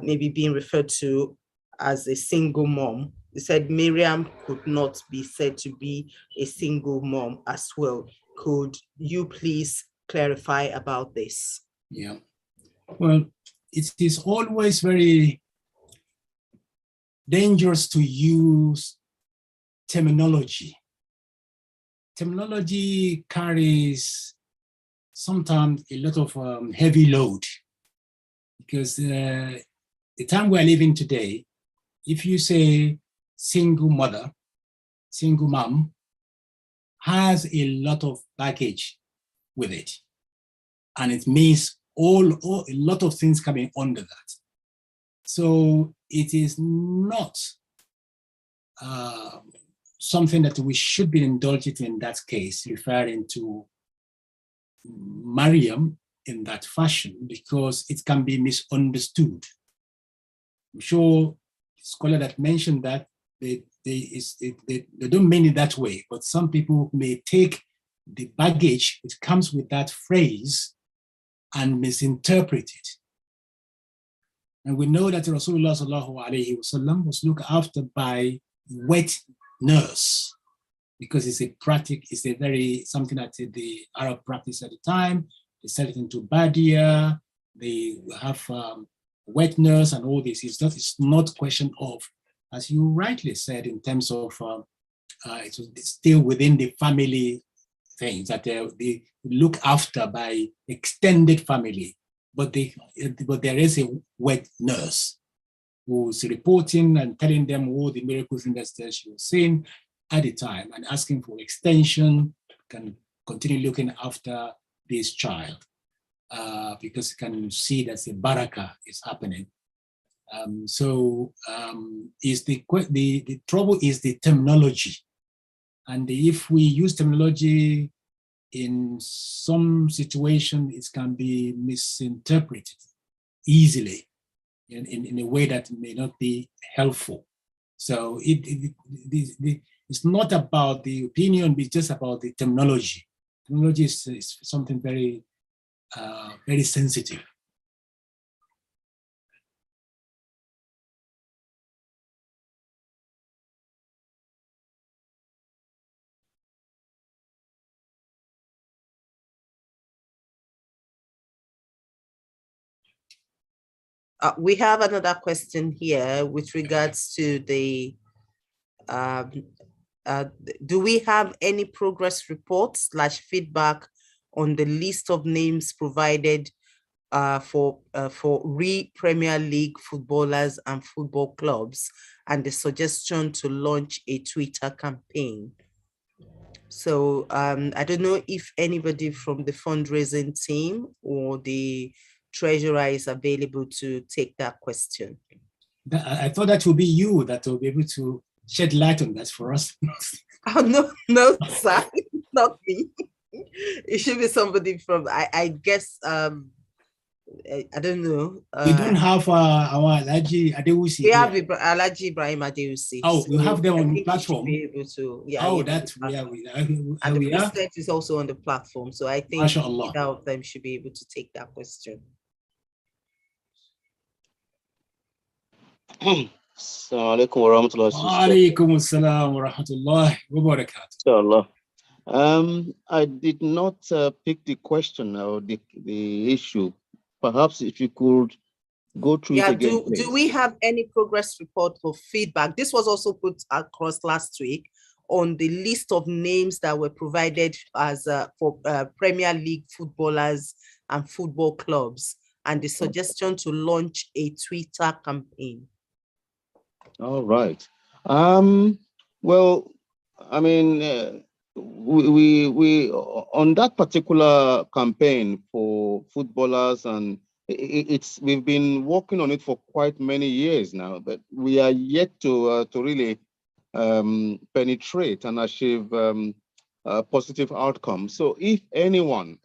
maybe being referred to as a single mom. They said Miriam could not be said to be a single mom as well. could you please clarify about this? Yeah. Well, it is always very dangerous to use terminology. Terminology carries sometimes a lot of heavy load, because the time we're living today, if you say single mother, single mom, has a lot of baggage with it. And it means a lot of things coming under that. So it is not something that we should be indulgent in that case, referring to Mariam in that fashion, because it can be misunderstood. I'm sure the scholar that mentioned that, they don't mean it that way, but some people may take the baggage that comes with that phrase and misinterpret it. And we know that Rasulullah sallallahu alaihi wasallam was looked after by wet nurse, because it's something that the Arab practice at the time. They sell it into Badia, they have wet nurse and all this. It's not a question of, as you rightly said, in terms of it's still within the family things that they look after by extended family, but there is a wet nurse who's reporting and telling them all the miracles and that she was seeing at the time and asking for extension, can continue looking after this child because you can see that the barakah is happening. The trouble is the terminology. And if we use terminology in some situation, it can be misinterpreted easily in a way that may not be helpful. So it's not about the opinion, it's just about the terminology. Terminology is something very, very sensitive. We have another question here with regards to the, do we have any progress reports / feedback on the list of names provided for Premier League footballers and football clubs, and the suggestion to launch a Twitter campaign? So I don't know if anybody from the fundraising team or the treasurer is available to take that question. I thought that would be you that will be able to shed light on that for us. Oh, no, sir, not me. It should be somebody from, I guess, I don't know. We don't have our Alhaji Adewusi. We have Alhaji Ibrahim Adewusi. Oh, so you have them on the platform. Be able to, yeah, that's where we are. And the president is also on the platform. So I think MashaAllah, either of them should be able to take that question. Assalamu alaikum wa rahmatullahi wa alaikum assalam wa rahmatullahi wa barakatuh. Inshallah. I did not pick the question or the issue. Perhaps if you could go through it again. Do we have any progress report or feedback? This was also put across last week on the list of names that were provided as for Premier League footballers and football clubs, and the suggestion to launch a Twitter campaign. All right. Well, I mean, we on that particular campaign for footballers, and we've been working on it for quite many years now, but we are yet to really penetrate and achieve a positive outcome. So if anyone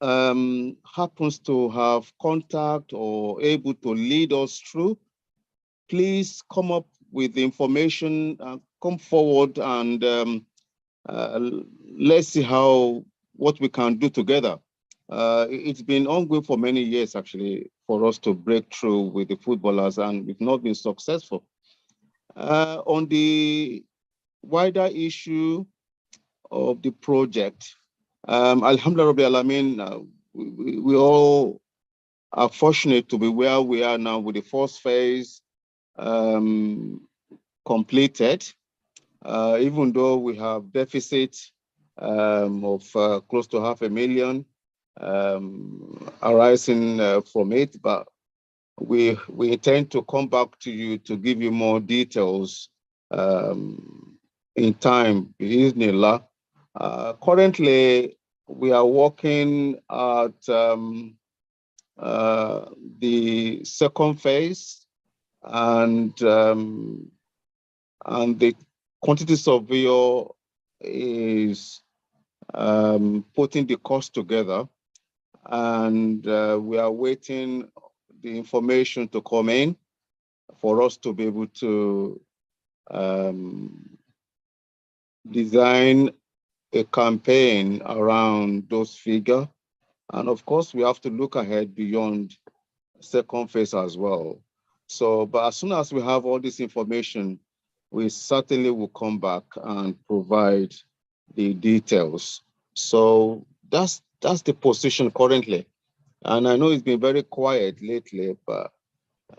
happens to have contact or able to lead us through, please come up with the information, come forward, and let's see what we can do together. It's been ongoing for many years, actually, for us to break through with the footballers, and we've not been successful. On the wider issue of the project. Alhamdulillah Rabbil Alameen, we all are fortunate to be where we are now with the first phase completed, even though we have deficit of close to 500,000 arising from it, but we intend to come back to you to give you more details in time, Bismillah. Currently, we are working at the second phase, and the quantity surveyor is putting the cost together, and we are waiting the information to come in for us to be able to design a campaign around those figures. And of course, we have to look ahead beyond second phase as well. So, but as soon as we have all this information, we certainly will come back and provide the details. So that's the position currently. And I know it's been very quiet lately, but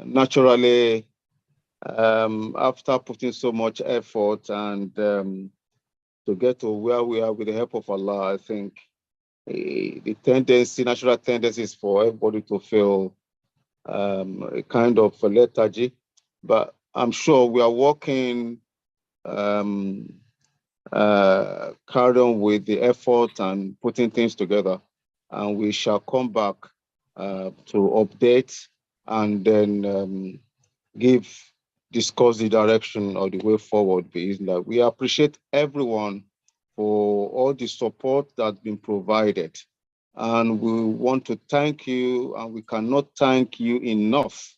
naturally, after putting so much effort and to get to where we are with the help of Allah, I think the natural tendency is for everybody to feel a kind of a lethargy. But I'm sure we are working carry on with the effort and putting things together, and we shall come back to update and then discuss the direction or the way forward. We appreciate everyone for all the support that's been provided, and we want to thank you, and we cannot thank you enough.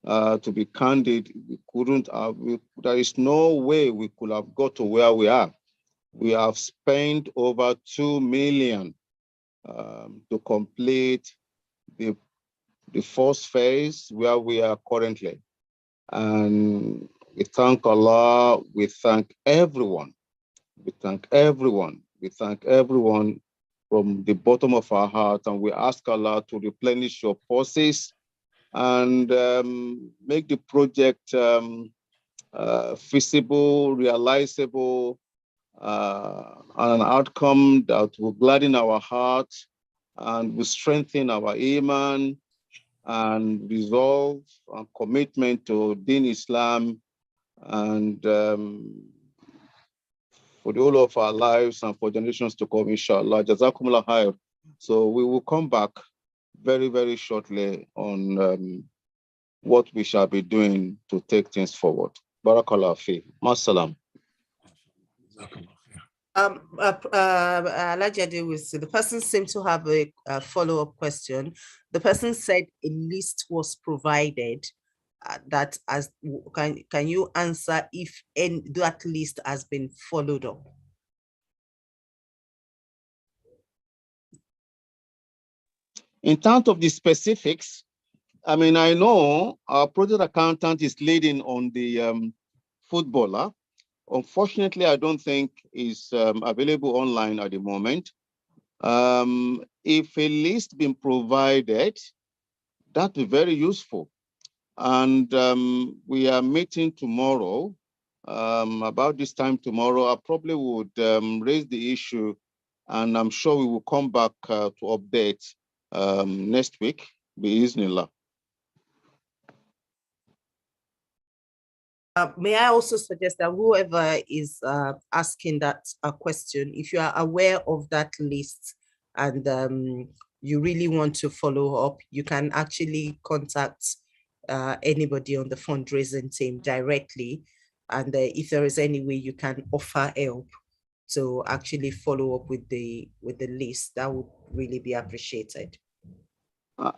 To be candid, we couldn't have, there is no way we could have got to where we are. We have spent over 2 million to complete the first phase where we are currently. And we thank Allah, we thank everyone. We thank everyone. We thank everyone from the bottom of our heart, and we ask Allah to replenish your forces and make the project feasible, realizable, and an outcome that will gladden our hearts and will strengthen our iman and resolve and commitment to Deen Islam, and for the whole of our lives and for generations to come, inshallah. Jazakumullah khair. So we will come back very, very shortly on what we shall be doing to take things forward. Barakallah fi. Masalam. The person seemed to have a follow-up question. The person said a list was provided. Can you answer if that list has been followed up? In terms of the specifics, I mean, I know our project accountant is leading on the footballer. Unfortunately, I don't think is available online at the moment. If a list been provided, that'd be very useful. And we are meeting tomorrow. About this time tomorrow, I probably would raise the issue, and I'm sure we will come back to update next week, Bismillah. May I also suggest that whoever is asking that question, if you are aware of that list and you really want to follow up, you can actually contact anybody on the fundraising team directly. And if there is any way you can offer help to actually follow up with the list, that would really be appreciated.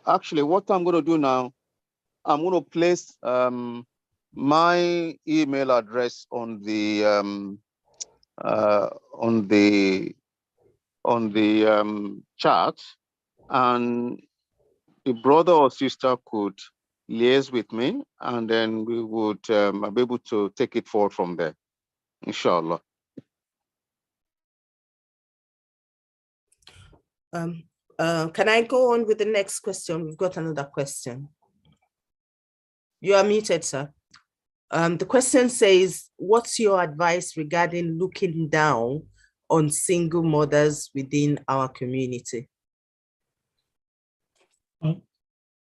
Actually, what I'm going to do now, I'm going to place my email address on the chat, and the brother or sister could liaise with me, and then we would be able to take it forward from there, inshallah. Can I go on with the next question? We've got another question. You are muted, sir. The question says, what's your advice regarding looking down on single mothers within our community? Well,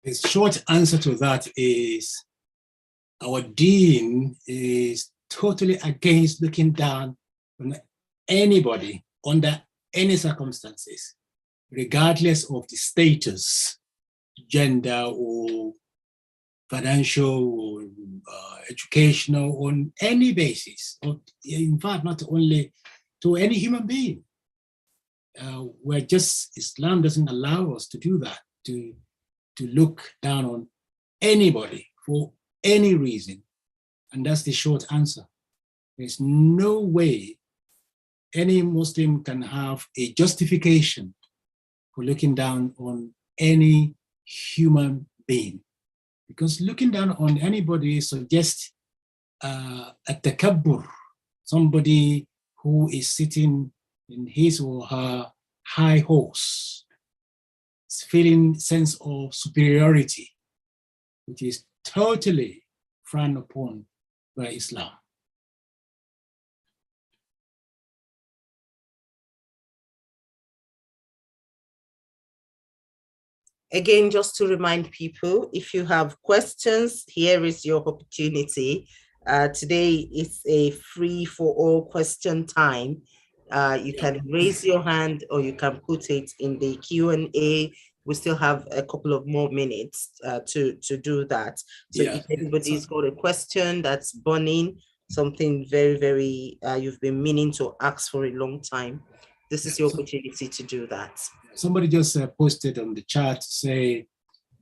the short answer to that is our dean is totally against looking down on anybody under any circumstances, regardless of the status, gender, or financial, or educational, on any basis, or in fact, not only to any human being. We're just, Islam doesn't allow us to do that, to look down on anybody for any reason. And that's the short answer. There's no way any Muslim can have a justification for looking down on any human being. Because looking down on anybody suggests a takabbur, somebody who is sitting in his or her high horse, feeling sense of superiority, which is totally frowned upon by Islam. Again, just to remind people, if you have questions, here is your opportunity. Today is a free for all question time. You can raise your hand or you can put it in the Q&A. We still have a couple of more minutes to do that. So if anybody's got a question that's burning, something very, very, you've been meaning to ask for a long time, this is your opportunity to do that. Somebody just posted on the chat to say,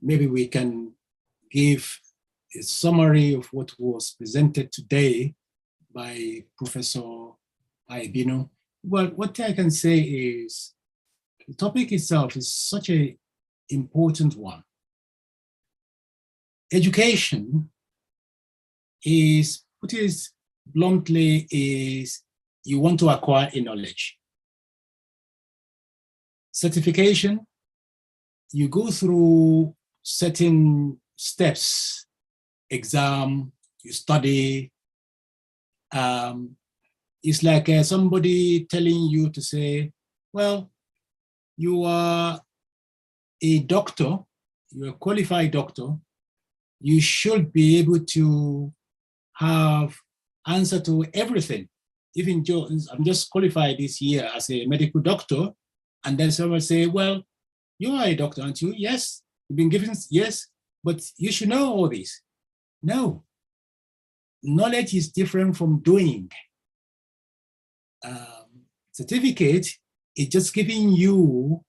maybe we can give a summary of what was presented today by Professor Aibino. Well, what I can say is the topic itself is such an important one. Education is, put it bluntly, is you want to acquire a knowledge. Certification, you go through certain steps, exam, you study. It's like somebody telling you to say, well, you are a doctor, you're a qualified doctor, you should be able to have answer to everything. Even I'm just qualified this year as a medical doctor, and then someone say, well, you are a doctor, aren't you? Yes. You've been given, yes, but you should know all this. No. Knowledge is different from doing. Certificate is just giving you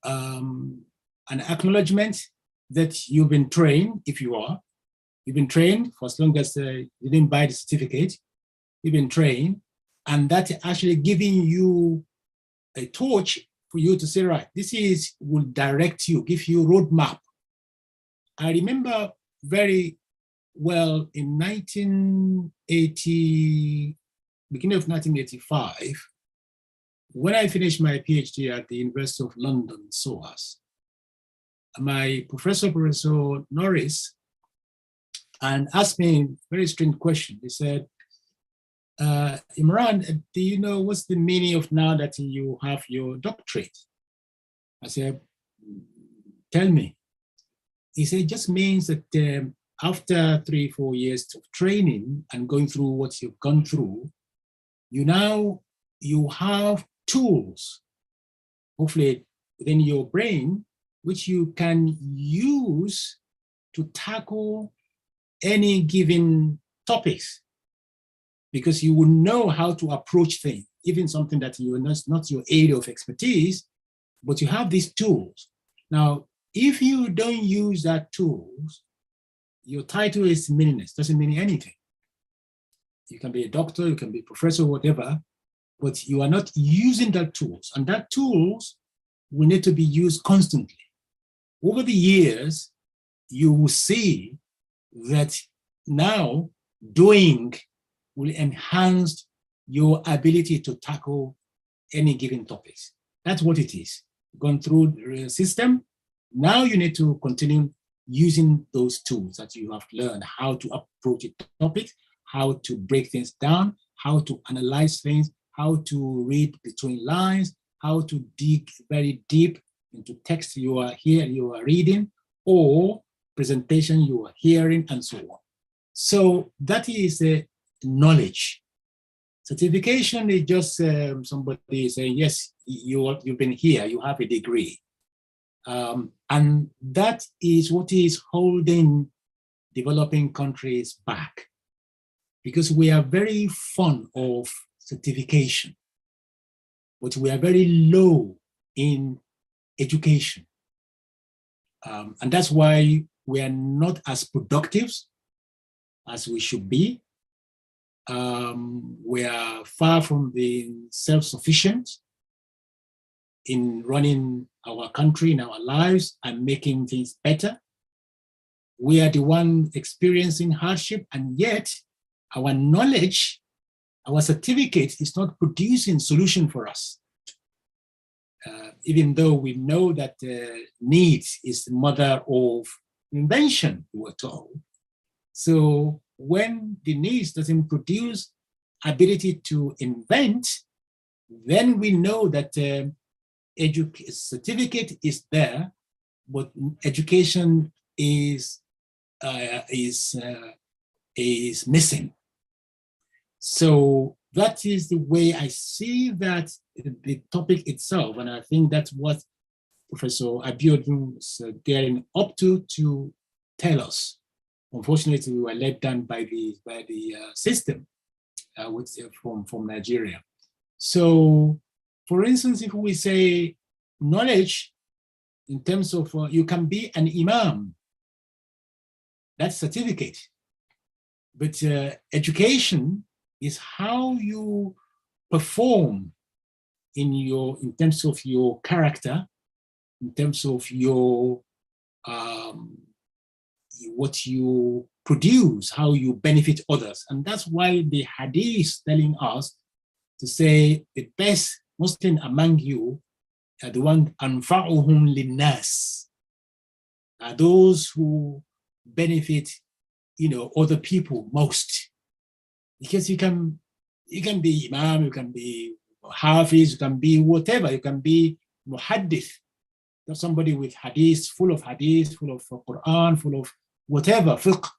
an acknowledgement that you've been trained, if you are. You've been trained for as long as you didn't buy the certificate. You've been trained, and that's actually giving you a torch for you to say, right, this is, will direct you, give you a roadmap. I remember very well in 1980, beginning of 1985, when I finished my PhD at the University of London, SOAS, my professor, Professor Norris, and asked me a very strange question. He said, Imran, do you know what's the meaning of now that you have your doctorate? I said, tell me. He said, it just means that after 3-4 years of training and going through what you've gone through, you have tools, hopefully within your brain, which you can use to tackle any given topics, because you will know how to approach things, even something that you are not your area of expertise, but you have these tools. Now, if you don't use that tools, your title is meaningless, doesn't mean anything. You can be a doctor, you can be a professor, whatever, but you are not using that tools. And that tools will need to be used constantly. Over the years, you will see that now doing will enhance your ability to tackle any given topics. That's what it is. gone through the system. Now you need to continue using those tools that you have learned, how to approach a topic, how to break things down, how to analyze things, how to read between lines, how to dig very deep into text you are reading, or presentation you are hearing, and so on. So that is knowledge. Certification is just somebody saying, yes, you've been here, you have a degree. And that is what is holding developing countries back, because we are very fond of certification, but we are very low in education. And that's why we are not as productive as we should be. We are far from being self-sufficient in running our country, in our lives, and making things better. We are the one experiencing hardship, and yet our knowledge, our certificate is not producing solution for us. Even though we know that need is the mother of invention, we were told. So when the needs doesn't produce ability to invent, then we know that certificate is there, but education is missing. So that is the way I see that the topic itself, and I think that's what Professor Abiodun is getting up to tell us. Unfortunately, we were let down by the system from Nigeria. So, for instance, if we say knowledge in terms of you can be an imam, that's certificate. But education is how you perform in terms of your character, in terms of your what you produce, how you benefit others. And that's why the hadith is telling us to say the best Muslim among you are the one anfa'uhum linnas, are those who benefit other people most. Because you can be imam, you can be hafiz, you can be whatever, you can be muhaddith, somebody with hadith, full of Quran, full of whatever, fiqh.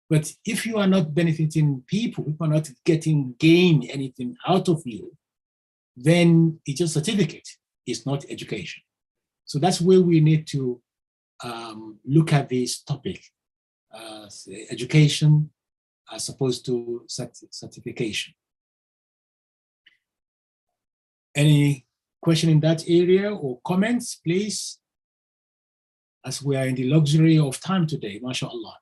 But if you are not benefiting people, if you are not gain anything out of you, then it's just a certificate, it's not education. So that's where we need to look at this topic, education as opposed to certification. Any question in that area or comments, please? As we are in the luxury of time today, mashallah.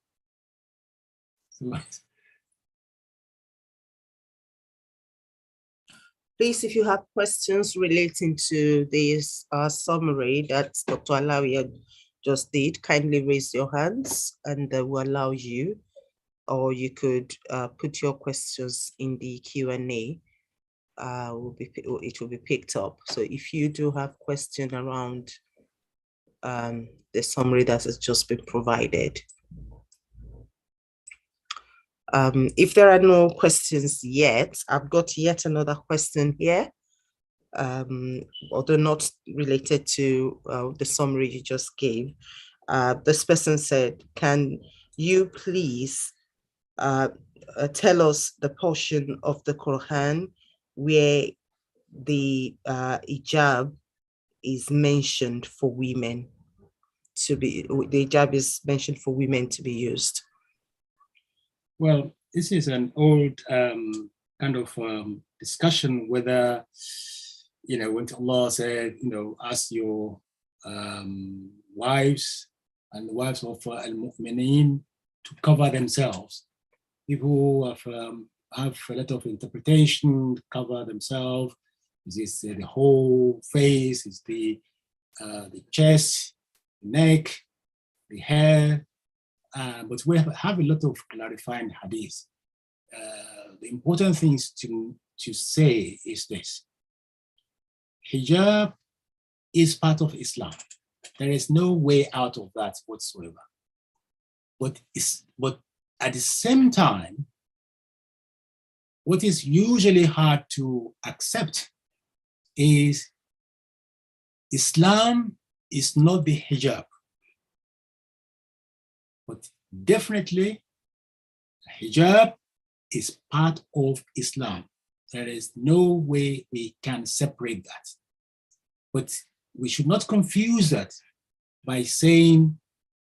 Please, if you have questions relating to this summary that Dr. Alawi just did, kindly raise your hands and we'll allow you, or you could put your questions in the Q&A. It will be picked up. So if you do have questions around the summary that has just been provided. If there are no questions yet, I've got yet another question here, although not related to the summary you just gave. This person said, can you please tell us the portion of the Quran where the hijab is mentioned for women to be, the hijab is mentioned for women to be used? Well, this is an old kind of discussion whether, when Allah said, ask your wives and the wives of al-mu'mineen to cover themselves. People have a lot of interpretation, cover themselves. Is this the whole face? Is the chest, the neck, the hair? But we have a lot of clarifying hadith. The important things to say is this: hijab is part of Islam. There is no way out of that whatsoever. But at the same time, what is usually hard to accept is Islam is not the hijab, but definitely hijab is part of Islam. There is no way we can separate that. But we should not confuse that by saying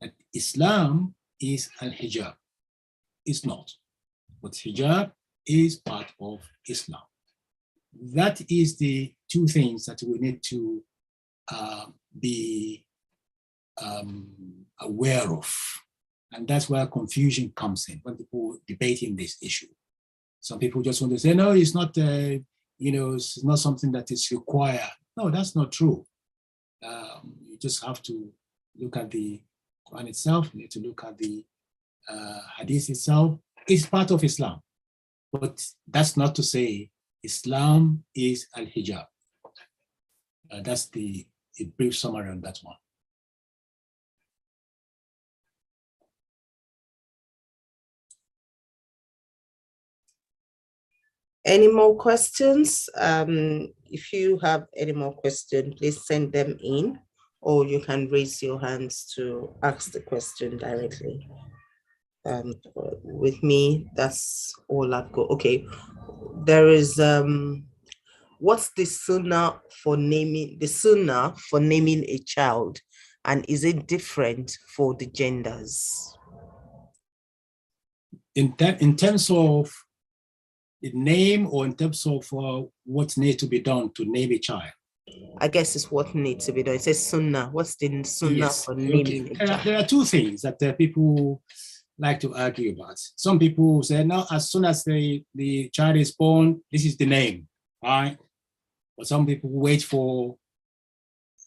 that Islam is al-hijab. It's not. But hijab is part of Islam. That is the two things that we need to be aware of. And that's where confusion comes in when people debating this issue. Some people just want to say, no, it's not, it's not something that is required. No, that's not true. You just have to look at the Quran itself. You need to look at the Hadith itself. It's part of Islam. But that's not to say Islam is al-hijab. That's a brief summary on that one. Any more questions? If you have any more questions, please send them in, or you can raise your hands to ask the question directly. With me, that's all I've got. Okay, there is what's the sunnah for naming a child, and is it different for the genders? In terms of the name, or in terms of what needs to be done to name a child? I guess it's what needs to be done. It says sunnah. What's the sunnah for naming a child? There are two things that people like to argue about. Some people say, no, as soon as the child is born, this is the name, right? But some people wait for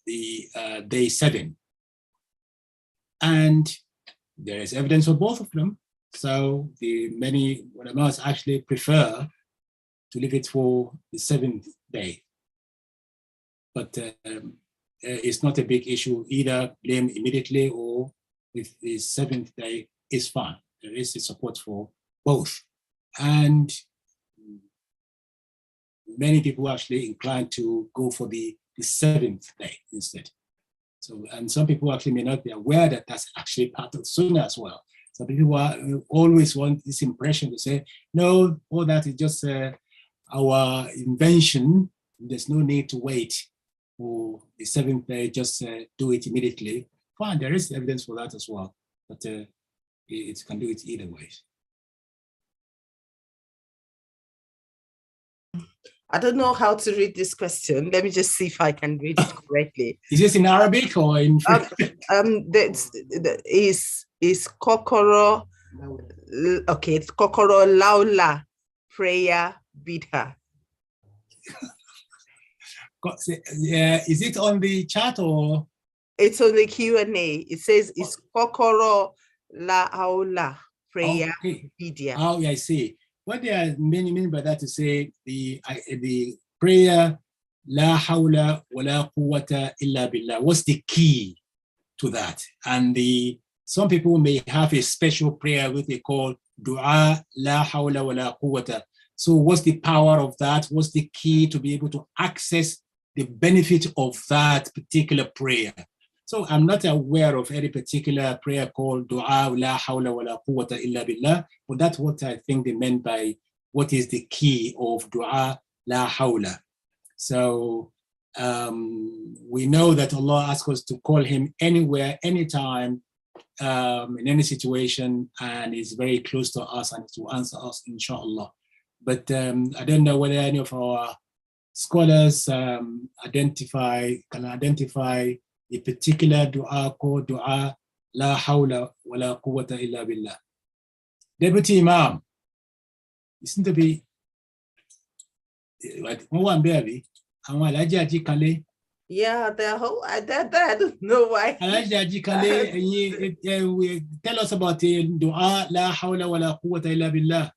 the day 7. And there is evidence for both of them. So many ulama actually prefer to leave it for the 7th day. But it's not a big issue, either blame immediately or with the 7th day is fine. There is a support for both. And many people actually inclined to go for the 7th day instead. So, and some people actually may not be aware that that's actually part of Sunnah as well. So people always want this impression to say, no, all that is just our invention. There's no need to wait for the 7th day, just do it immediately. Fine, there is evidence for that as well, but it can do it either way. I don't know how to read this question. Let me just see if I can read it correctly. Is this in Arabic or in French? Is Kokoro, okay, it's Kokoro Laula prayer bidha. Yeah, is it on the chat or? It's on the Q&A. It says it's Kokoro Laula prayer bidha. Oh, yeah, I see. What they are meaning by that to say the prayer La hawla wa la quwwata illa billah. What's the key to that? And some people may have a special prayer which they call Dua La hawla wa la quwwata. So what's the power of that? What's the key to be able to access the benefit of that particular prayer? So I'm not aware of any particular prayer called Dua La hawla wa la quwwata illa billah, but that's what I think they meant by what is the key of Dua La hawla. So we know that Allah asks us to call him anywhere, anytime, in any situation, and is very close to us and to answer us, inshallah. But I don't know whether any of our scholars can identify a particular dua called Dua La hawla wa la quwwata illa billah. Deputy Imam, you seem to be one baby. Yeah, the whole I don't know why. Tell us about Dua La hawla wa la quwwata illa billah.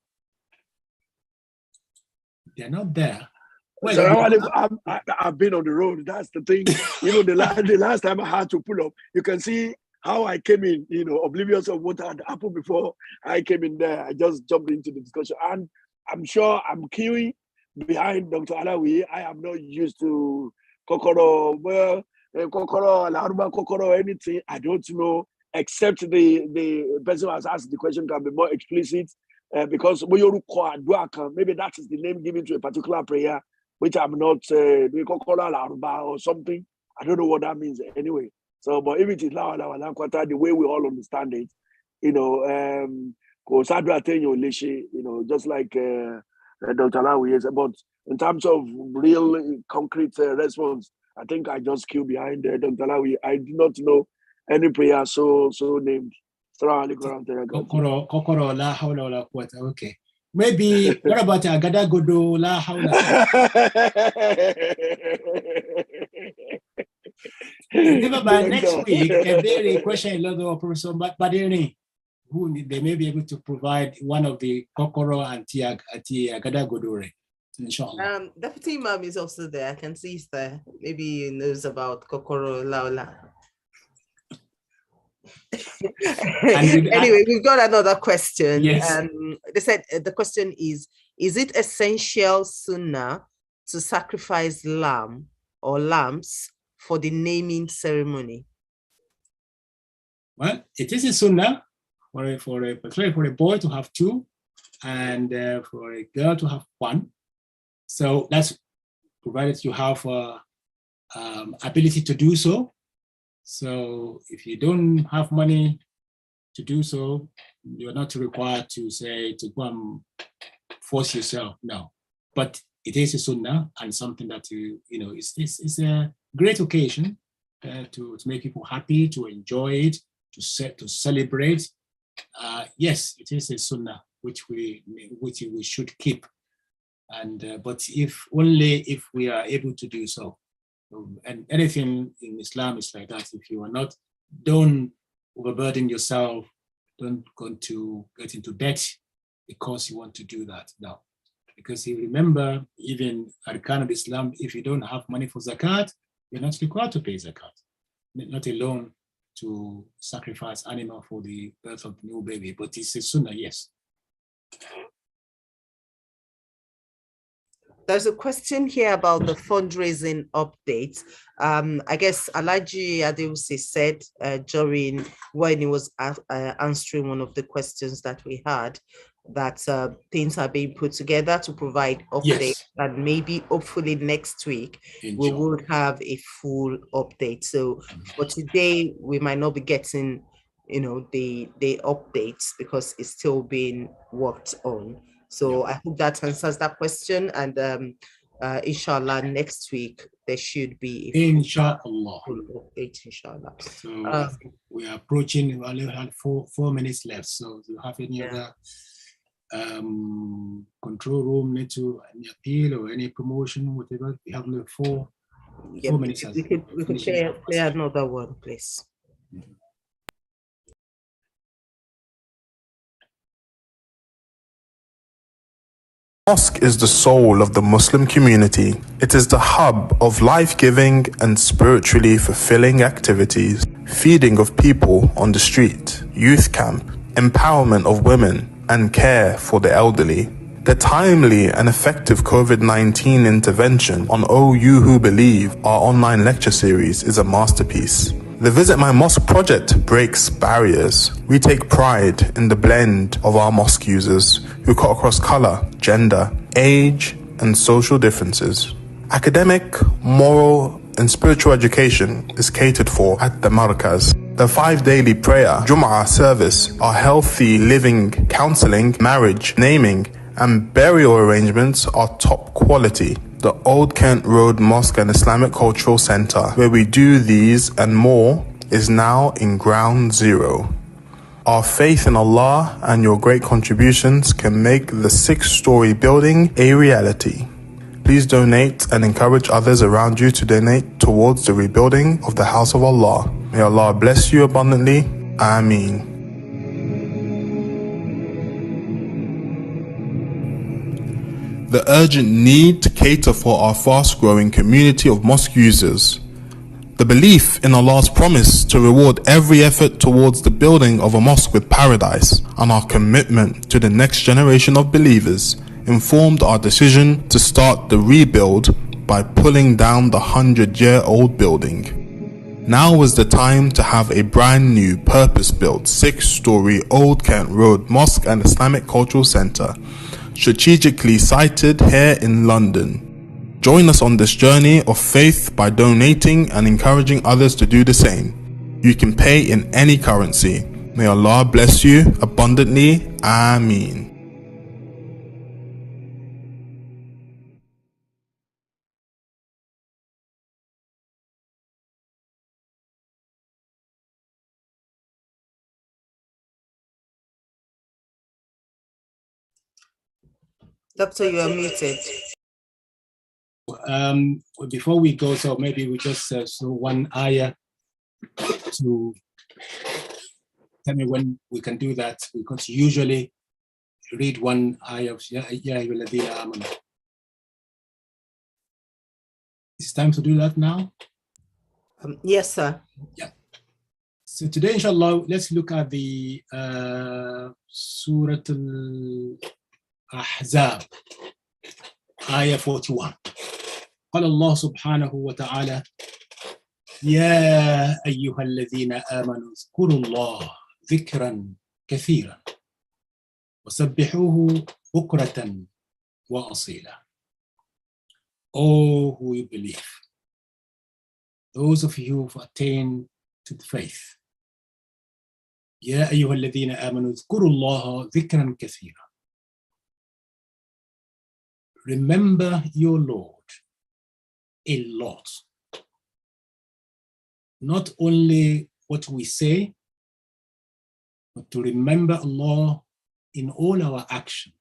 They're not there. Well, I've been on the road. That's the thing. The last time I had to pull up, you can see how I came in, oblivious of what had happened before I came in there. I just jumped into the discussion. And I'm sure I'm queuing behind Dr. Alawi. I am not used to Kokoro, Laruba Kokoro, anything. I don't know, except the person who has asked the question can be more explicit. Because maybe that is the name given to a particular prayer, which I'm not or something. I don't know what that means anyway. So, but if it is the way we all understand it, just like Dr. Lawi is. But in terms of real concrete response, I think I just queue behind Dr. Lawi. I do not know any prayer so named. Kokoro la hawla wala quwwata. Okay. Maybe what about Agada Godo la hawla? Remember by next week, if there is a question of Professor Badini, who they may be able to provide one of the Kokoro and Agada Godore. Inshallah. Deputy Imam is also there. I can see he's there. Maybe he knows about Kokoro Laula. Anyway, we've got another question. Yes. They said the question is it essential sunnah to sacrifice lamb or lambs for the ceremony? Well, it is a sunnah for a boy to have two and for a girl to have one. So that's provided you have ability to do so. So if you don't have money to do so, you're not required to go and force yourself. No, but it is a sunnah and something that it's a great occasion to make people happy, to enjoy it, to celebrate. Yes, it is a sunnah which we should keep, and but if we are able to do so. And anything in Islam is like that. If you are not, don't overburden yourself, don't go to get into debt because you want to do that. No, because you remember, even Arkan of Islam, if you don't have money for zakat, you're not required to pay zakat, not alone to sacrifice animal for the birth of the new baby, but it's a sunnah, yes. There's a question here about the fundraising update. I guess Alhaji Adewusi said during when he was answering one of the questions that we had that things are being put together to provide updates, yes. And maybe hopefully next week we will have a full update. So for today we might not be getting the updates because it's still being worked on. So I hope that answers that question, and inshallah next week there should be inshallah full update, inshallah. So we are approaching, we only have 4 minutes left. So do you have any other control room need to any appeal or any promotion, whatever? We have 4 minutes. We could play another one, please. Mosque is the soul of the Muslim community. It is the hub of life-giving and spiritually fulfilling activities, feeding of people on the street, youth camp, empowerment of women, and care for the elderly. The timely and effective COVID-19 intervention on OU Who Believe, our online lecture series, is a masterpiece. The Visit My Mosque project breaks barriers. We take pride in the blend of our mosque users who cut across color, gender, age, and social differences. Academic, moral, and spiritual education is catered for at the Markaz. The 5 daily prayer, Jum'ah service, our healthy living, counseling, marriage, naming, and burial arrangements are top quality. The Old Kent Road Mosque and Islamic Cultural Center, where we do these and more, is now in ground zero. Our faith in Allah and your great contributions can make the 6-story building a reality. Please donate and encourage others around you to donate towards the rebuilding of the House of Allah. May Allah bless you abundantly. Ameen. the urgent need to cater for our fast-growing community of mosque users, the belief in Allah's promise to reward every effort towards the building of a mosque with paradise, and our commitment to the next generation of believers informed our decision to start the rebuild by pulling down the 100-year-old building. Now was the time to have a brand new purpose-built 6-story Old Kent Road Mosque and Islamic Cultural Centre, strategically sited here in London. Join us on this journey of faith by donating and encouraging others to do the same. You can pay in any currency. May Allah bless you abundantly. Ameen. Doctor, you are muted. Before we go, so maybe we just so one ayah to tell me when we can do that, because usually read one ayah of Ya Ayyuhalladhina Amanu. It's time to do that now? Yes, sir. Yeah. So today, inshallah, let's look at the Surah Al-Ahzab, ayah 41. قال الله سبحانه وتعالى يا أيها الذين آمنوا اذكروا الله ذكرا كثيرا وسبحوه بكرة وأصيلا. Oh, who you believe, those of you who've attained to the faith, يا أيها الذين آمنوا اذكروا الله ذكرا كثيرا. Remember your Lord a lot. Not only what we say, but to remember Allah in all our action.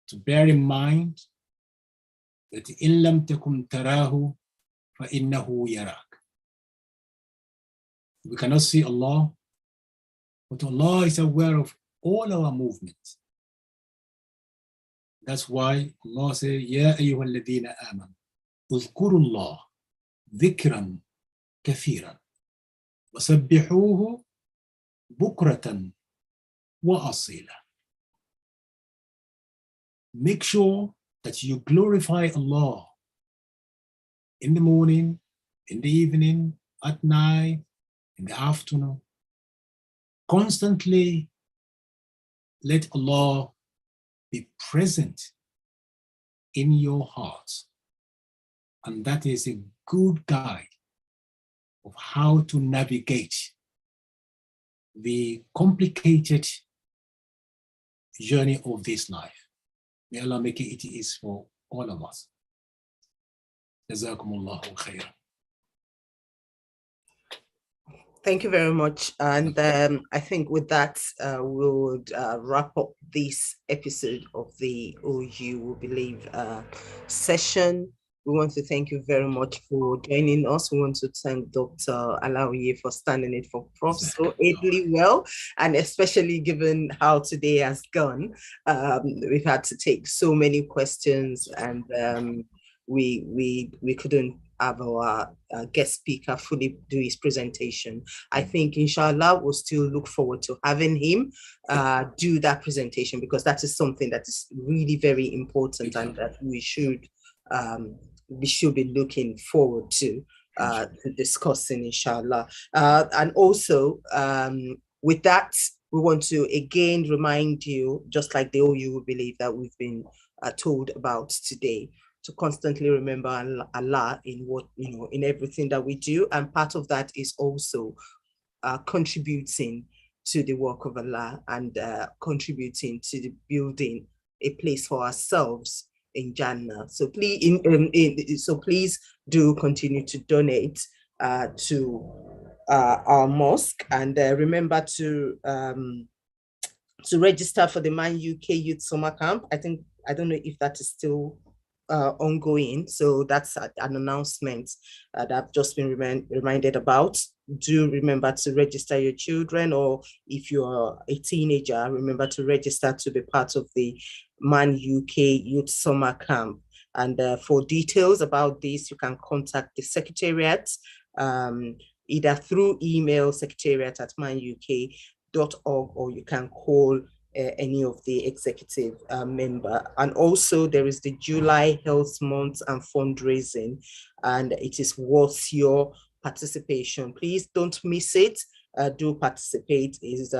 To bear in mind that إِن لَمْ تَكُنْ تَرَاهُ فَإِنَّهُ يَرَاكَ. We cannot see Allah, but Allah is aware of all our movements. That's why Allah says, يَا أَيُّهَا الَّذِينَ آمَنُوا اذْكُرُوا اللَّهَ ذِكْرًا كَثِيرًا وَسَبِّحُوهُ بُكْرَةً وَأَصِيلًا. Make sure that you glorify Allah in the morning, in the evening, at night, in the afternoon. Constantly let Allah be present in your heart. And that is a good guide of how to navigate the complicated journey of this life. May Allah make it easy for all of us. Jazakumullahu khairan. Thank you very much. And I think with that, we would wrap up this episode of the OU We Believe session. We want to thank you very much for joining us. We want to thank Dr. Alawiye for standing in for Prof so ably well, and especially given how today has gone. We've had to take so many questions, and we couldn't have our guest speaker fully do his presentation. I think, inshallah, we'll still look forward to having him do that presentation, because that is something that is really very important and that we should be looking forward to discussing, inshallah. And also, with that, we want to again remind you, just like the OU We Believe that we've been told about today, to constantly remember Allah in what, in everything that we do. And part of that is also contributing to the work of Allah and contributing to the building a place for ourselves in Jannah. So please do continue to donate to our mosque, and remember to register for the Man UK Youth Summer Camp. I don't know if that is still ongoing. So that's an announcement that I've just been reminded about. Do remember to register your children, or if you're a teenager, remember to register to be part of the Man UK Youth Summer Camp. And for details about this, you can contact the Secretariat, either through email, secretariat@manuk.org, or you can call any of the executive member. And also there is the July Health Month and fundraising, and it is worth your participation. Please don't miss it. Do participate. Is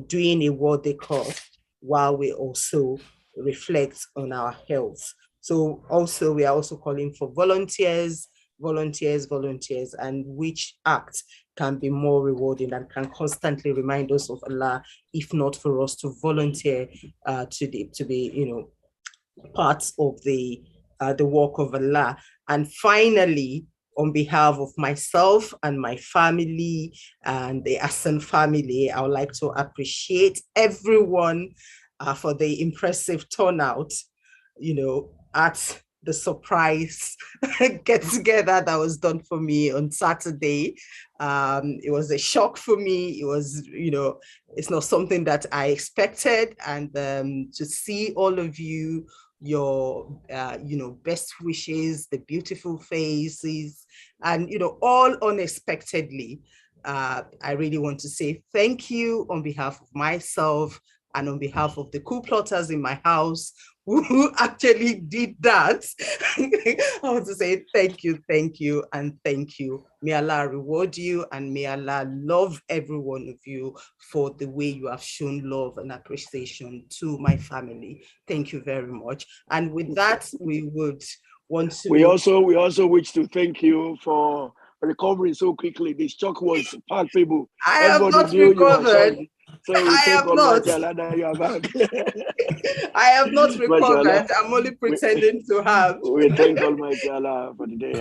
doing a worthy cause while we also reflect on our health. So also we are also calling for volunteers, and which act can be more rewarding and can constantly remind us of Allah, if not for us to volunteer to be parts of the work of Allah. And finally, on behalf of myself and my family and the Hassan family, I would like to appreciate everyone for the impressive turnout, at the surprise get together that was done for me on Saturday. It was a shock for me. It was, it's not something that I expected. And to see all of you, your, best wishes, the beautiful faces, and, all unexpectedly, I really want to say thank you on behalf of myself and on behalf of the co-plotters in my house who actually did that. I want to say thank you, and thank you. May Allah reward you, and may Allah love every one of you for the way you have shown love and appreciation to my family. Thank you very much. And with that, we would want to... We also wish to thank you for recovering so quickly. The shock was palpable. I have not recovered. So we thank Allah that you are back. I have not recovered. I'm only pretending to have. We thank Almighty Allah for the day.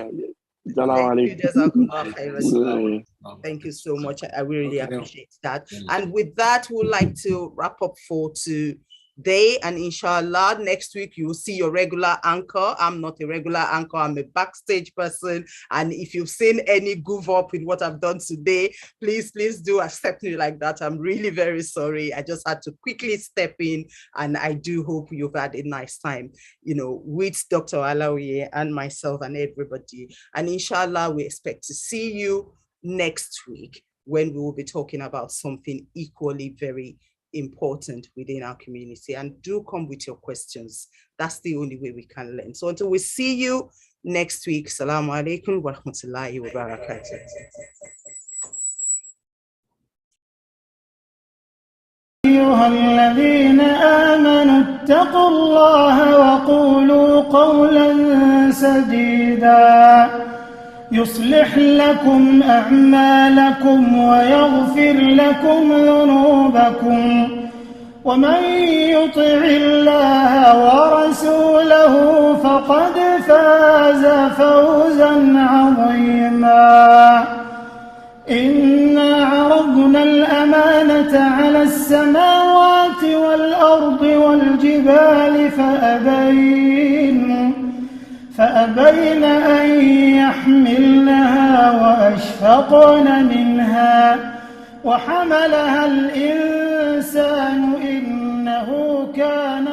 Thank you so much. I really appreciate that. And with that, we'd like to wrap up for today. And inshallah, next week you will see your regular anchor. I'm not a regular anchor. I'm a backstage person. And if you've seen any goof up with what I've done today, please do accept me like that. I'm really very sorry. I just had to quickly step in, and I do hope you've had a nice time, with Dr. Alawiye and myself and everybody. And inshallah, we expect to see you next week when we will be talking about something equally very important within our community. And do come with your questions. That's the only way we can learn. So until we see you next week, Assalamu alaikum wa rahmatullahi wa barakatuh. أيها الذين آمنوا اتقوا الله وقولوا قولا سديدا يصلح لكم أعمالكم ويغفر لكم ذنوبكم ومن يطع الله ورسوله فقد فاز فوزا عظيما إنا عرضنا الأمانة على السماوات والأرض والجبال فأبين أن يحملنها وأشفقن منها وحملها الإنسان إنه كان